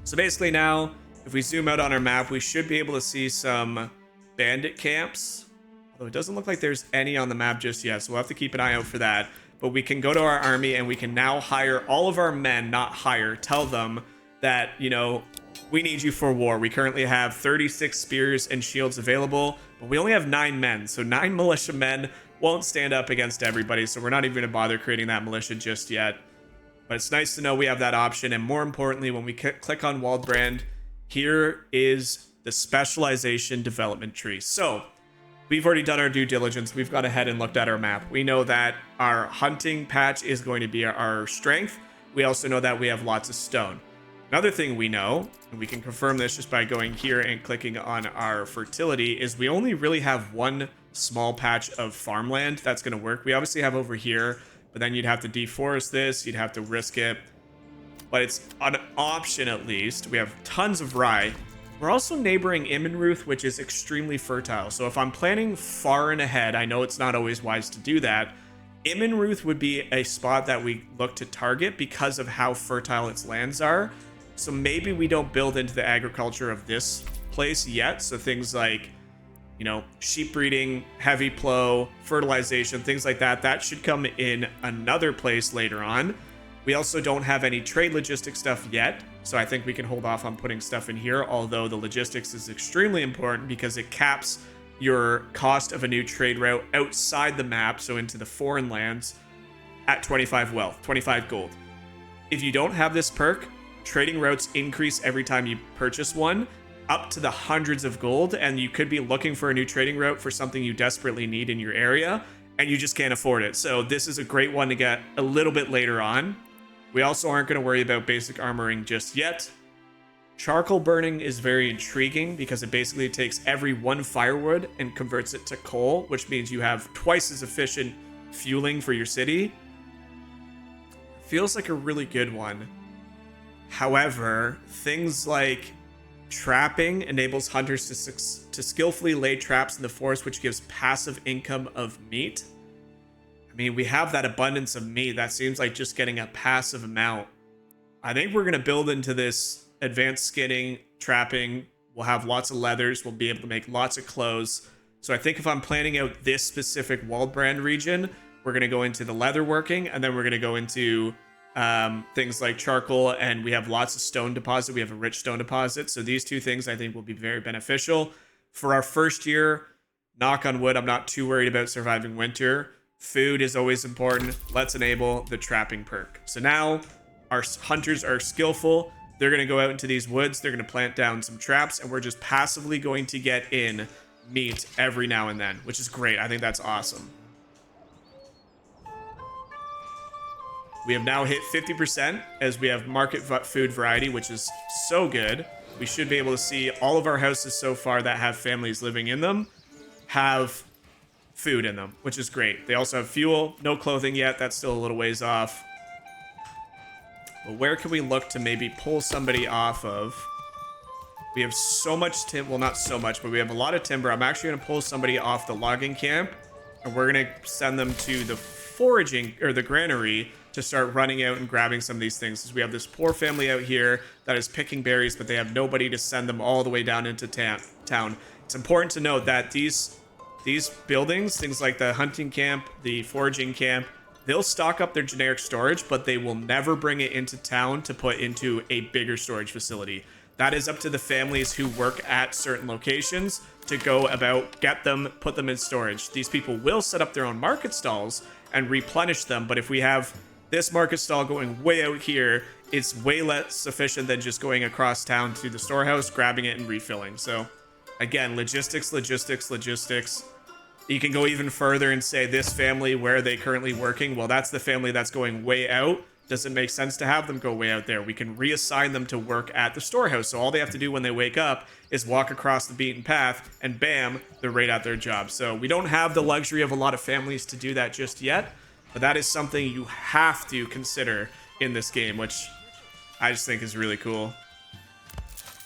[SPEAKER 1] So basically now, if we zoom out on our map, we should be able to see some bandit camps. Although it doesn't look like there's any on the map just yet, so we'll have to keep an eye out for that. But we can go to our army and we can now hire all of our men, not hire, tell them that, you know, we need you for war. We currently have 36 spears and shields available, but we only have 9 men. So 9 militia men won't stand up against everybody, so we're not even going to bother creating that militia just yet. But it's nice to know we have that option, and more importantly, when we click on Waldbrand, here is the specialization development tree. So we've already done our due diligence. We've gone ahead and looked at our map. We know that our hunting patch is going to be our strength. We also know that we have lots of stone. Another thing we know, and we can confirm this just by going here and clicking on our fertility, is we only really have one small patch of farmland that's going to work. We obviously have over here, but then you'd have to deforest this. You'd have to risk it. But it's an option at least. We have tons of rye. We're also neighboring Immenruth, which is extremely fertile. So if I'm planning far and ahead, I know it's not always wise to do that. Immenruth would be a spot that we look to target because of how fertile its lands are. So maybe we don't build into the agriculture of this place yet. So things like you know, sheep breeding, heavy plow, fertilization, things like that. That should come in another place later on. We also don't have any trade logistics stuff yet, so I think we can hold off on putting stuff in here, although the logistics is extremely important because it caps your cost of a new trade route outside the map, so into the foreign lands, at 25 wealth, 25 gold. If you don't have this perk, trading routes increase every time you purchase one, up to the hundreds of gold, and you could be looking for a new trading route for something you desperately need in your area, and you just can't afford it. So this is a great one to get a little bit later on. We also aren't going to worry about basic armoring just yet. Charcoal burning is very intriguing because it basically takes every one firewood and converts it to coal, which means you have twice as efficient fueling for your city. Feels like a really good one. However, things like trapping enables hunters to skillfully lay traps in the forest, which gives passive income of meat. I mean, we have that abundance of meat. That seems like just getting a passive amount. I think we're going to build into this advanced skinning, trapping. We'll have lots of leathers. We'll be able to make lots of clothes. So I think if I'm planning out this specific Waldbrand region, we're going to go into the leather working, and then we're going to go into things like charcoal, and we have lots of stone deposit. We have a rich stone deposit. So these two things I think will be very beneficial. For our first year, knock on wood, I'm not too worried about surviving winter. Food is always important. Let's enable the trapping perk. So now our hunters are skillful. They're going to go out into these woods. They're going to plant down some traps, and we're just passively going to get in meat every now and then, which is great. I think that's awesome. We have now hit 50% as we have market food variety, which is so good. We should be able to see all of our houses so far that have families living in them have food in them, which is great. They also have fuel, no clothing yet. That's still a little ways off. But where can we look to maybe pull somebody off of? We have so much timber. Well, not so much, but we have a lot of timber. I'm actually going to pull somebody off the logging camp, and we're going to send them to the foraging or the granary to start running out and grabbing some of these things. Because we have this poor family out here that is picking berries, but they have nobody to send them all the way down into town. It's important to note that these buildings, things like the hunting camp, the foraging camp, they'll stock up their generic storage, but they will never bring it into town to put into a bigger storage facility. That is up to the families who work at certain locations to go about, get them, put them in storage. These people will set up their own market stalls and replenish them, but if we have this market stall going way out here, it's way less sufficient than just going across town to the storehouse, grabbing it, and refilling. So, again, logistics. You can go even further and say this family, where are they currently working? Well, that's the family that's going way out. Doesn't make sense to have them go way out there. We can reassign them to work at the storehouse. So all they have to do when they wake up is walk across the beaten path, and bam, they're right at their job. So we don't have the luxury of a lot of families to do that just yet, but that is something you have to consider in this game, which I just think is really cool.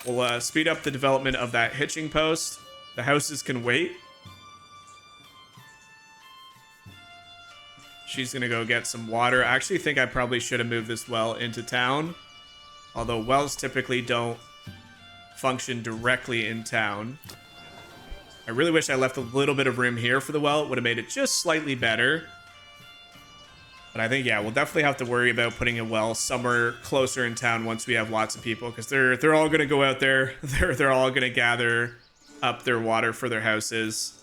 [SPEAKER 1] We'll speed up the development of that hitching post. The houses can wait. She's going to go get some water. I actually think I probably should have moved this well into town. Although wells typically don't function directly in town. I really wish I left a little bit of room here for the well. It would have made it just slightly better. But I think, yeah, we'll definitely have to worry about putting a well somewhere closer in town once we have lots of people. Because they're all going to go out there. They're all going to gather up their water for their houses.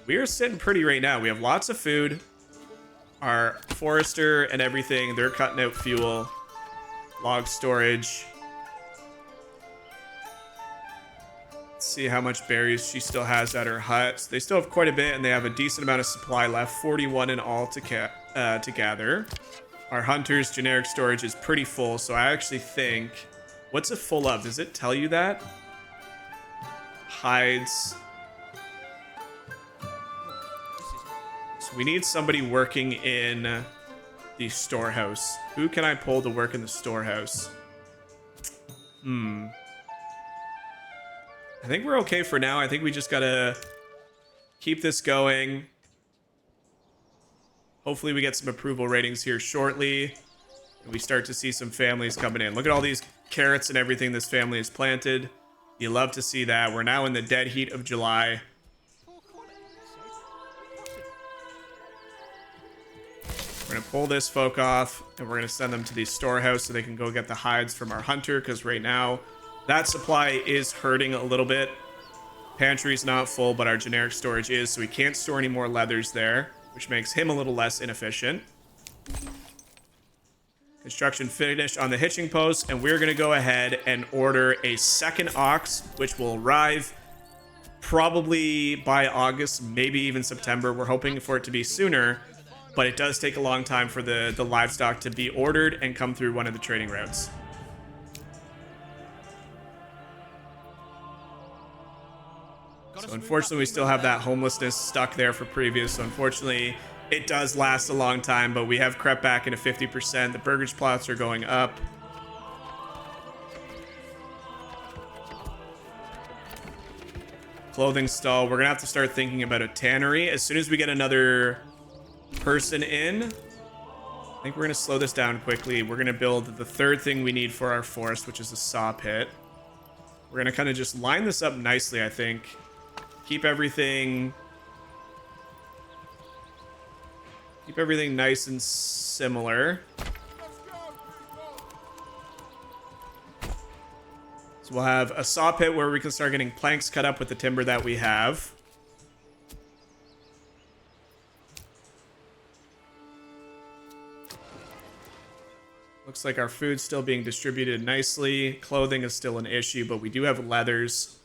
[SPEAKER 1] We are sitting pretty right now. We have lots of food. Our forester and everything, they're cutting out fuel, log storage. Let's see how much berries she still has at her hut. They still have quite a bit, and they have a decent amount of supply left, 41 in all to gather. Our hunter's generic storage is pretty full, so I actually think... What's it full of? Does it tell you that? Hides... We need somebody working in the storehouse. Who can I pull to work in the storehouse? I think we're okay for now. I think we just gotta keep this going. Hopefully we get some approval ratings here shortly. And we start to see some families coming in. Look at all these carrots and everything this family has planted. You love to see that. We're now in the dead heat of July. We're going to pull this folk off, and we're going to send them to the storehouse so they can go get the hides from our hunter, because right now that supply is hurting a little bit. Pantry's not full, but our generic storage is, so we can't store any more leathers there, which makes him a little less inefficient. Construction finished on the hitching post, and we're going to go ahead and order a second ox, which will arrive probably by August, maybe even September. We're hoping for it to be sooner, but it does take a long time for the livestock to be ordered and come through one of the trading routes. So unfortunately, we still have that homelessness stuck there for previous, so unfortunately it does last a long time, but we have crept back into 50%. The Burgage plots are going up. Clothing stall. We're going to have to start thinking about a tannery. As soon as we get another person in, I think we're going to slow this down quickly. We're going to build the third thing we need for our forest, which is a saw pit. We're going to kind of just line this up nicely, I think. Keep everything nice and similar. So we'll have a saw pit where we can start getting planks cut up with the timber that we have. Looks like our food's still being distributed nicely. Clothing is still an issue, but we do have leathers.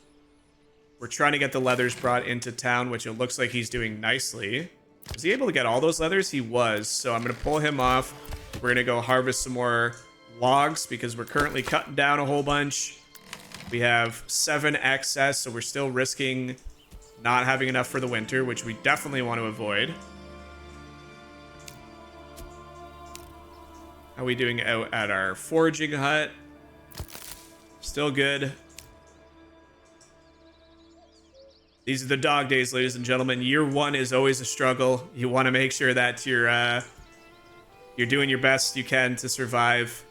[SPEAKER 1] We're trying to get the leathers brought into town, which it looks like he's doing nicely. Was he able to get all those leathers? He was. So I'm going to pull him off. We're going to go harvest some more logs because we're currently cutting down a whole bunch. We have 7 excess, so we're still risking not having enough for the winter, which we definitely want to avoid. How are we doing out at our foraging hut? Still good. These are the dog days, ladies and gentlemen. Year 1 is always a struggle. You want to make sure that you're doing your best you can to survive.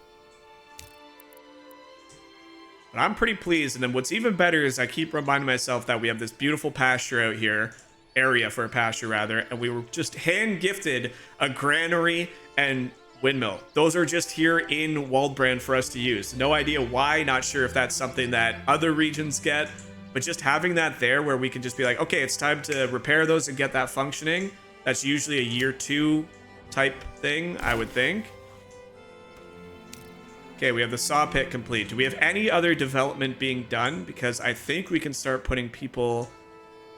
[SPEAKER 1] But I'm pretty pleased. And then what's even better is I keep reminding myself that we have this beautiful pasture out here. Area for a pasture, rather. And we were just hand-gifted a granary and windmill. Those are just here in Waldbrand for us to use. No idea why. Not sure if that's something that other regions get. But just having that there where we can just be like, okay, it's time to repair those and get that functioning. That's usually a year 2 type thing, I would think. Okay, we have the saw pit complete. Do we have any other development being done? Because I think we can start putting people...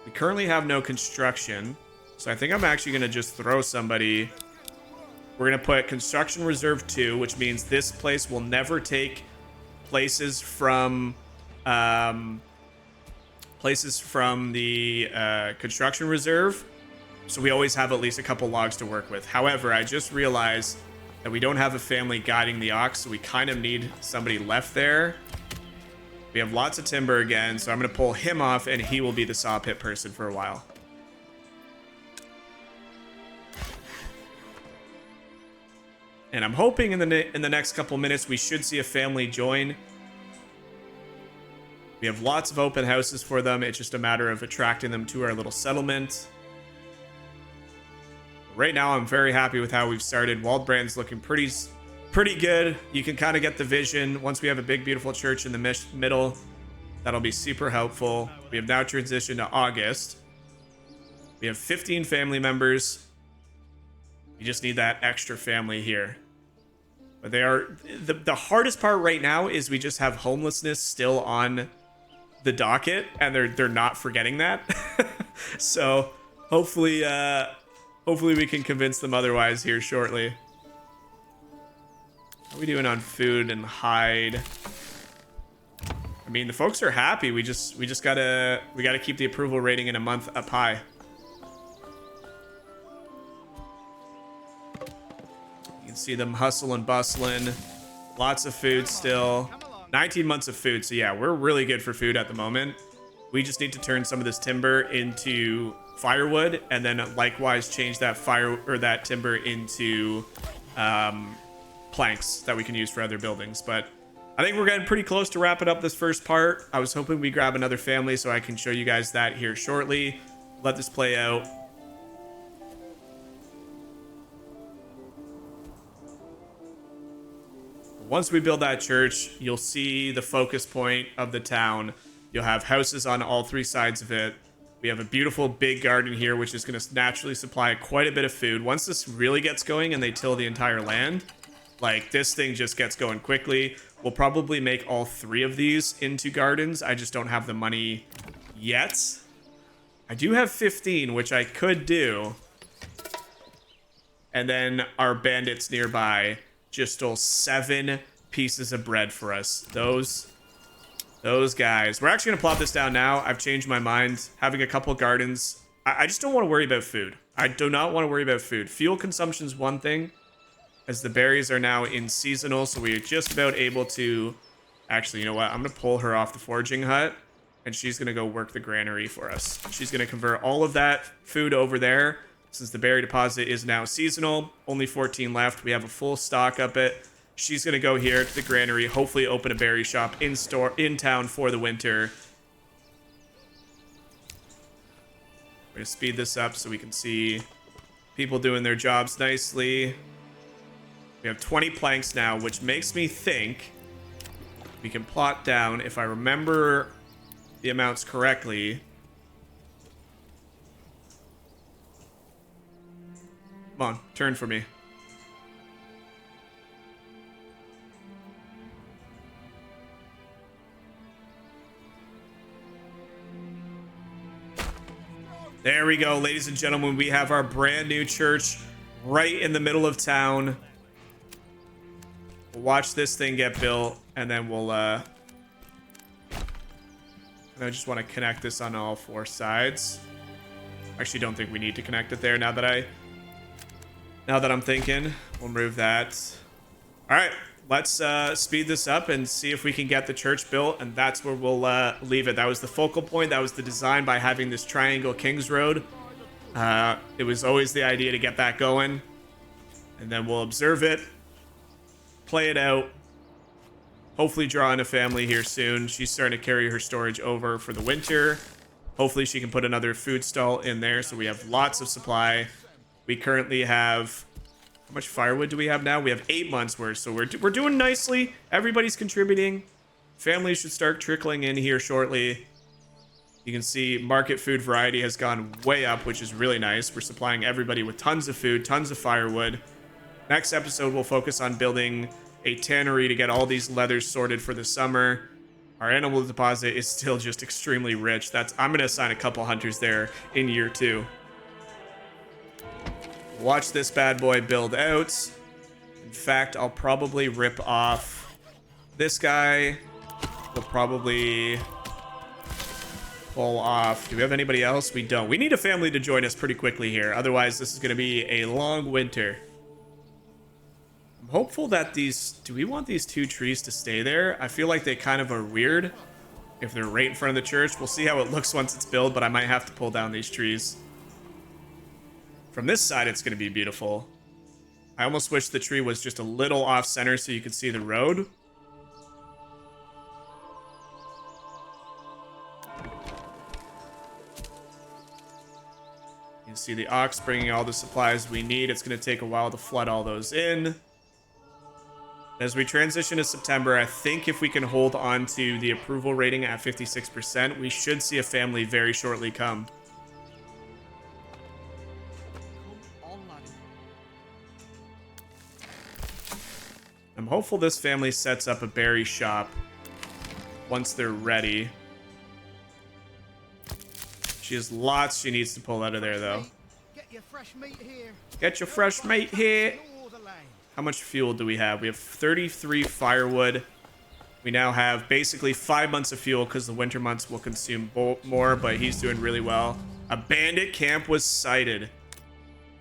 [SPEAKER 1] We currently have no construction. So I think I'm actually going to just throw somebody... We're going to put construction reserve 2, which means this place will never take places from... places from the construction reserve, so we always have at least a couple logs to work with. However, I just realized that we don't have a family guiding the ox, so we kind of need somebody left there. We have lots of timber again, so I'm going to pull him off, and he will be the saw pit person for a while. And I'm hoping in the next couple minutes we should see a family join. We have lots of open houses for them. It's just a matter of attracting them to our little settlement. Right now, I'm very happy with how we've started. Waldbrand's looking pretty good. You can kind of get the vision. Once we have a big, beautiful church in the middle, that'll be super helpful. We have now transitioned to August. We have 15 family members. We just need that extra family here. But they are... The hardest part right now is we just have homelessness still on the docket, and they're not forgetting that. So hopefully we can convince them otherwise here shortly. How are we doing on food and hide? I mean, the folks are happy. We gotta keep the approval rating in a month up high. You can see them hustle and bustling. Lots of food still. 19 months of food, so yeah, we're really good for food at the moment. We just need to turn some of this timber into firewood, and then likewise change that that timber into planks that we can use for other buildings. But I think we're getting pretty close to wrapping up this first part. I was hoping we grab another family so I can show you guys that here shortly. Let this play out. Once we build that church, you'll see the focus point of the town. You'll have houses on all three sides of it. We have a beautiful big garden here, which is going to naturally supply quite a bit of food. Once this really gets going and they till the entire land, like this thing just gets going quickly. We'll probably make all three of these into gardens. I just don't have the money yet. I do have 15, which I could do. And then our bandits nearby just stole 7 pieces of bread for us. Those guys. We're actually going to plop this down now. I've changed my mind. Having a couple gardens. I just don't want to worry about food. I do not want to worry about food. Fuel consumption is one thing, as the berries are now in seasonal, so we are just about able to... Actually, you know what? I'm going to pull her off the foraging hut, and she's going to go work the granary for us. She's going to convert all of that food over there. Since the berry deposit is now seasonal, only 14 left. We have a full stock of it. She's going to go here to the granary, hopefully open a berry shop in town for the winter. We're going to speed this up so we can see people doing their jobs nicely. We have 20 planks now, which makes me think we can plot down, if I remember the amounts correctly. Come on, turn for me. There we go, ladies and gentlemen. We have our brand new church right in the middle of town. We'll watch this thing get built, and then we'll, I just want to connect this on all 4 sides. Actually, don't think we need to connect it there now that I'm thinking. We'll move that. All right, let's speed this up and see if we can get the church built, and that's where we'll leave it. That was the focal point. That was the design by having this triangle Kings Road. It was always the idea to get that going, and then we'll observe it, play it out, hopefully draw in a family here soon. She's starting to carry her storage over for the winter. Hopefully she can put another food stall in there so we have lots of supply. We currently have... How much firewood do we have now? We have 8 months worth, so we're doing nicely. Everybody's contributing. Families should start trickling in here shortly. You can see market food variety has gone way up, which is really nice. We're supplying everybody with tons of food, tons of firewood. Next episode, we'll focus on building a tannery to get all these leathers sorted for the summer. Our animal deposit is still just extremely rich. I'm going to assign a couple hunters there in year 2. Watch this bad boy build out. In fact, I'll probably rip off this guy. We'll probably pull off. Do we have anybody else? We don't. We need a family to join us pretty quickly here. Otherwise, this is going to be a long winter. I'm hopeful that these... Do we want these 2 trees to stay there? I feel like they kind of are weird if they're right in front of the church. We'll see how it looks once it's built, but I might have to pull down these trees. From this side, it's going to be beautiful. I almost wish the tree was just a little off center so you could see the road. You can see the ox bringing all the supplies we need. It's going to take a while to flood all those in. As we transition to September, I think if we can hold on to the approval rating at 56%, we should see a family very shortly come. I'm hopeful this family sets up a berry shop once they're ready. She has lots she needs to pull out of there, though.
[SPEAKER 3] Get your fresh meat here.
[SPEAKER 1] Get your fresh meat here. How much fuel do we have? We have 33 firewood. We now have basically 5 months of fuel because the winter months will consume more, but he's doing really well. A bandit camp was sighted.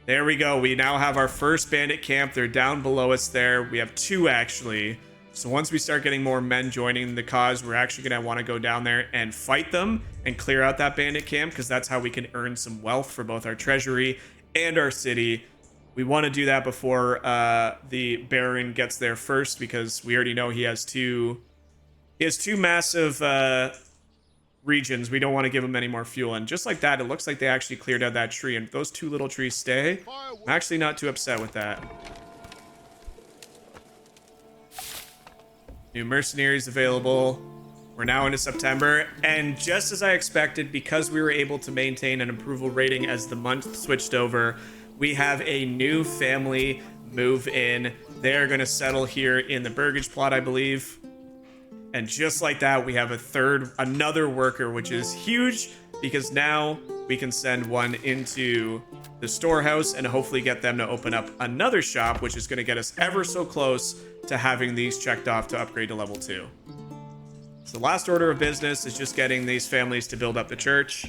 [SPEAKER 1] There we go. We now have our first bandit camp. They're down below us there. We have 2, actually. So once we start getting more men joining the cause, we're actually going to want to go down there and fight them and clear out that bandit camp, because that's how we can earn some wealth for both our treasury and our city. We want to do that before the Baron gets there first, because we already know he has two massive regions. We don't want to give him any more fuel. And just like that, it looks like they actually cleared out that tree. And if those two little trees stay, I'm actually not too upset with that. New mercenaries available. We're now into September, and just as I expected, because we were able to maintain an approval rating as the month switched over, we have a new family move in. They're going to settle here in the Burgage plot, I believe. And just like that, we have another worker, which is huge, because now we can send one into the storehouse and hopefully get them to open up another shop, which is going to get us ever so close to having these checked off to upgrade to level 2. So the last order of business is just getting these families to build up the church.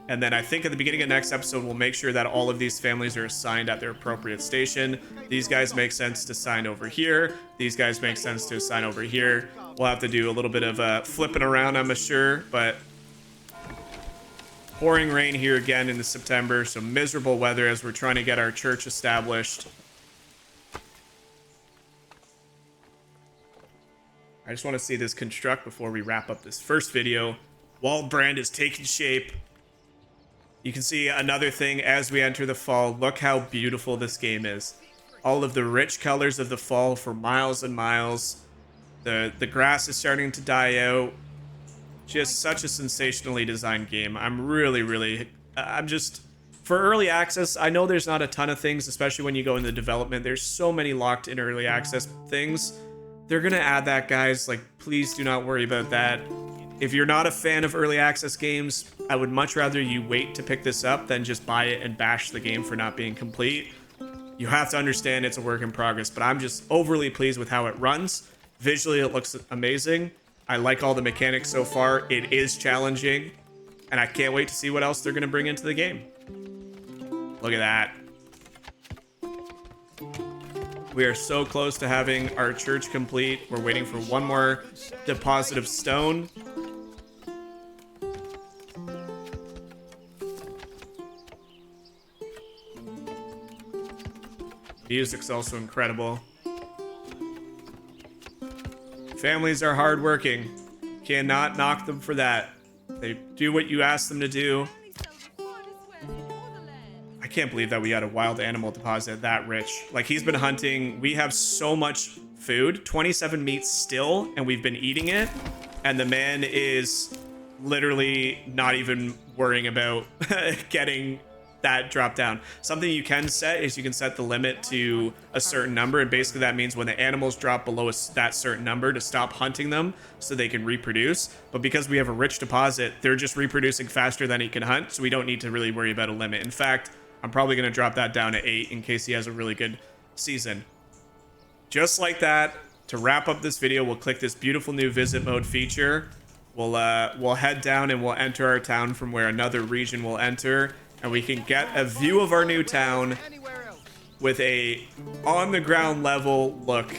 [SPEAKER 1] And then I think at the beginning of next episode, we'll make sure that all of these families are assigned at their appropriate station. These guys make sense to sign over here. These guys make sense to assign over here. We'll have to do a little bit of flipping around, I'm sure, but pouring rain here again in September, so miserable weather as we're trying to get our church established. I just want to see this construct before we wrap up this first video. Walled brand is taking shape. You can see another thing as we enter the fall. Look how beautiful this game is. All of the rich colors of the fall for miles and miles. The grass is starting to die out. Just such a sensationally designed game. I'm just... For early access, I know there's not a ton of things, especially when you go into development. There's so many locked in early access things. They're going to add that, guys. Like, please do not worry about that. If you're not a fan of early access games, I would much rather you wait to pick this up than just buy it and bash the game for not being complete. You have to understand it's a work in progress, but I'm just overly pleased with how it runs. Visually, it looks amazing. I like all the mechanics so far. It is challenging, and I can't wait to see what else they're going to bring into the game. Look at that. We are so close to having our church complete. We're waiting for one more deposit of stone. Music's also incredible. Families are hardworking. Cannot knock them for that. They do what you ask them to do. I can't believe that we got a wild animal deposit that rich. Like, he's been hunting. We have so much food, 27 meats still, and we've been eating it. And the man is literally not even worrying about getting that drop down. Something you can set is you can set the limit to a certain number, and basically that means when the animals drop below that certain number to stop hunting them so they can reproduce. But because we have a rich deposit, they're just reproducing faster than he can hunt, so we don't need to really worry about a limit. In fact, I'm probably going to drop that down to 8 in case he has a really good season. Just like that, to wrap up this video, we'll click this beautiful new visit mode feature. We'll head down and we'll enter our town from where another region will enter, and we can get a view of our new town with a on-the-ground level look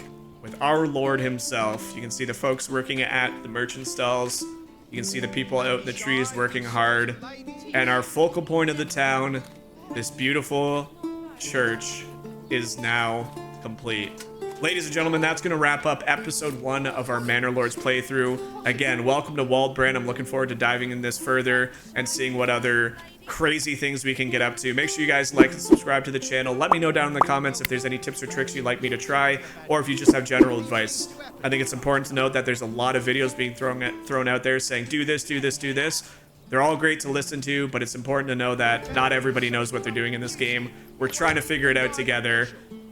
[SPEAKER 1] with our Lord himself. You can see the folks working at the merchant stalls. You can see the people out in the trees working hard. And our focal point of the town, this beautiful church, is now complete. Ladies and gentlemen, that's going to wrap up episode 1 of our Manor Lords playthrough. Again, welcome to Walled Brand. I'm looking forward to diving in this further and seeing what other crazy things we can get up to. Make sure you guys like and subscribe to the channel. Let me know down in the comments if there's any tips or tricks you'd like me to try, or if you just have general advice. I think it's important to note that there's a lot of videos being thrown out there saying, do this, do this, do this. They're all great to listen to, but it's important to know that not everybody knows what they're doing in this game. We're trying to figure it out together.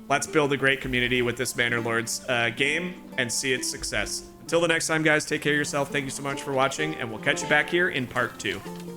[SPEAKER 1] Let's build a great community with this Manor Lords game and see its success. Until the next time, guys, take care of yourself. Thank you so much for watching, and we'll catch you back here in part 2.